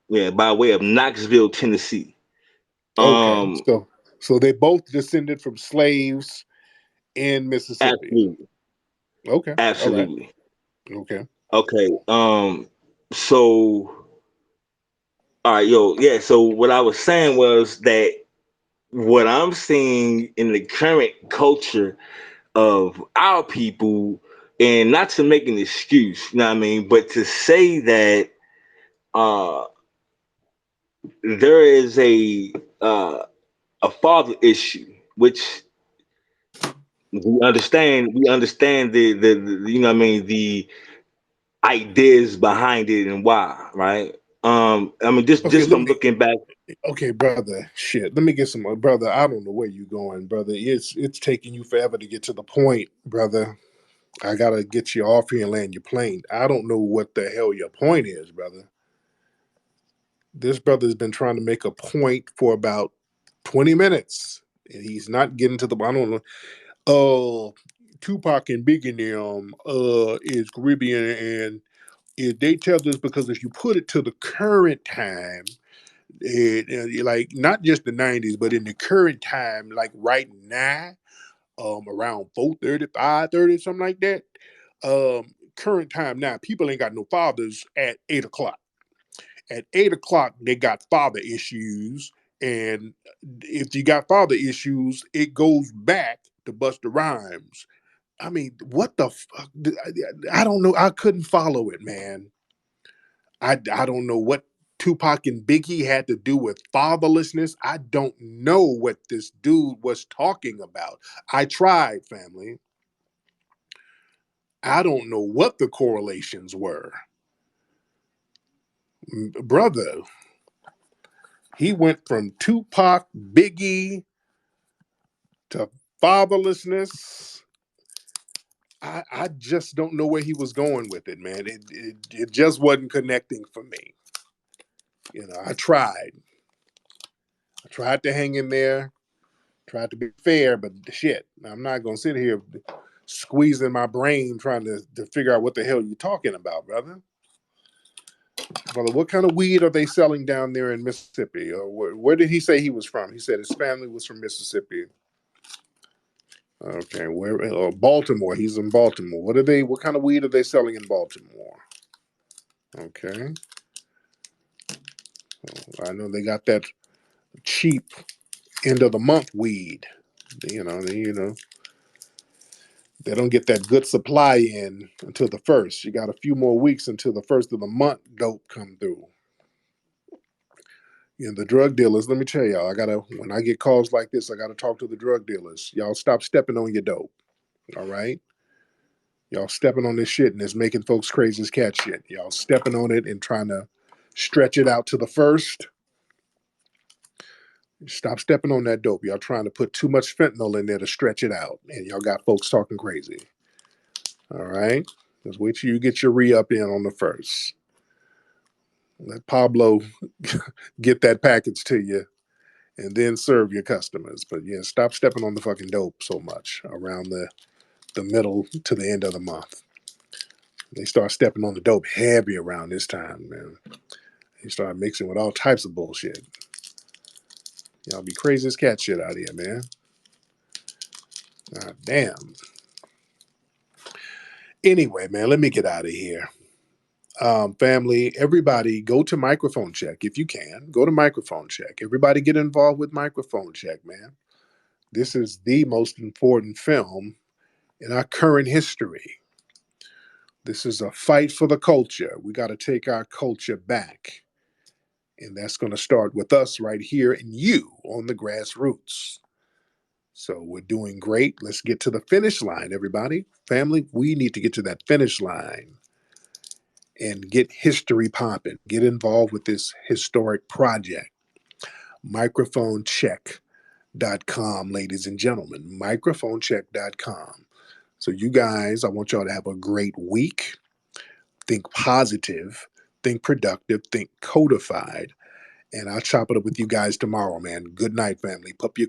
[SPEAKER 14] Yeah, by way of Knoxville, Tennessee.
[SPEAKER 1] Okay.
[SPEAKER 14] Um,
[SPEAKER 1] So they both descended from slaves in Mississippi.
[SPEAKER 14] absolutely,
[SPEAKER 1] Okay. All right.
[SPEAKER 14] absolutely.
[SPEAKER 1] Okay.
[SPEAKER 14] Okay. So, all right, yo, yeah. So what I was saying was that what I'm seeing in the current culture of our people, and not to make an excuse, you know what I mean, but to say that uh, there is uh, a father issue, which we understand the you know what I mean, the ideas behind it and why, right? I mean, just
[SPEAKER 1] Okay,
[SPEAKER 14] just
[SPEAKER 1] let
[SPEAKER 14] from
[SPEAKER 1] me.
[SPEAKER 14] looking back.
[SPEAKER 1] Okay, brother. Shit, let me get some. Brother, I don't know where you going, brother. It's taking you forever to get to the point, brother. I gotta get you off here and land your plane. I don't know what the hell your point is, brother. This brother's been trying to make a point for about 20 minutes, and he's not getting to the. I don't know. Tupac and Biggie is Caribbean, and they tell this because if you put it to the current time, like not just the 90s, but in the current time, like right now, around 4:30, 5:30, something like that. Current time now, people ain't got no fathers at 8 o'clock. At 8 o'clock, they got father issues. And if you got father issues, it goes back to Busta Rhymes. I mean, what the fuck? I don't know. I couldn't follow it, man. I don't know what Tupac and Biggie had to do with fatherlessness. I don't know what this dude was talking about. I tried, family. I don't know what the correlations were. Brother, he went from Tupac, Biggie to fatherlessness. I just don't know where he was going with it, man. It just wasn't connecting for me. I tried. I tried to hang in there, tried to be fair, but shit, I'm not gonna sit here squeezing my brain trying to figure out what the hell you're talking about, brother. Brother, what kind of weed are they selling down there in Mississippi? Or where did he say he was from? He said his family was from Mississippi. Okay, where? Baltimore. He's in Baltimore. What kind of weed are they selling in Baltimore? Okay, I know they got that cheap end of the month weed. They don't get that good supply in until the first. You got a few more weeks until the first of the month dope come through. The drug dealers, let me tell y'all, when I get calls like this, I gotta talk to the drug dealers. Y'all stop stepping on your dope. All right? Y'all stepping on this shit and it's making folks crazy as cat shit. Y'all stepping on it and trying to stretch it out to the first. Stop stepping on that dope. Y'all trying to put too much fentanyl in there to stretch it out. And y'all got folks talking crazy. All right? Just wait till you get your re-up in on the first. Let Pablo get that package to you and then serve your customers. But yeah, stop stepping on the fucking dope so much around the middle to the end of the month. They start stepping on the dope heavy around this time, man. They start mixing with all types of bullshit. Y'all be crazy as cat shit out here, man. God damn. Anyway, man, let me get out of here. Family, everybody go to microphone check if you can. Go to microphone check. Everybody get involved with microphone check, man. This is the most important film in our current history. This is a fight for the culture. We got to take our culture back. And that's going to start with us right here and you on the grassroots. So we're doing great. Let's get to the finish line, everybody. Family, we need to get to that finish line and get history popping. Get involved with this historic project. Microphonecheck.com, ladies and gentlemen. Microphonecheck.com. So you guys, I want y'all to have a great week. Think positive, think productive, think codified. And I'll chop it up with you guys tomorrow, man. Good night, family. Pup your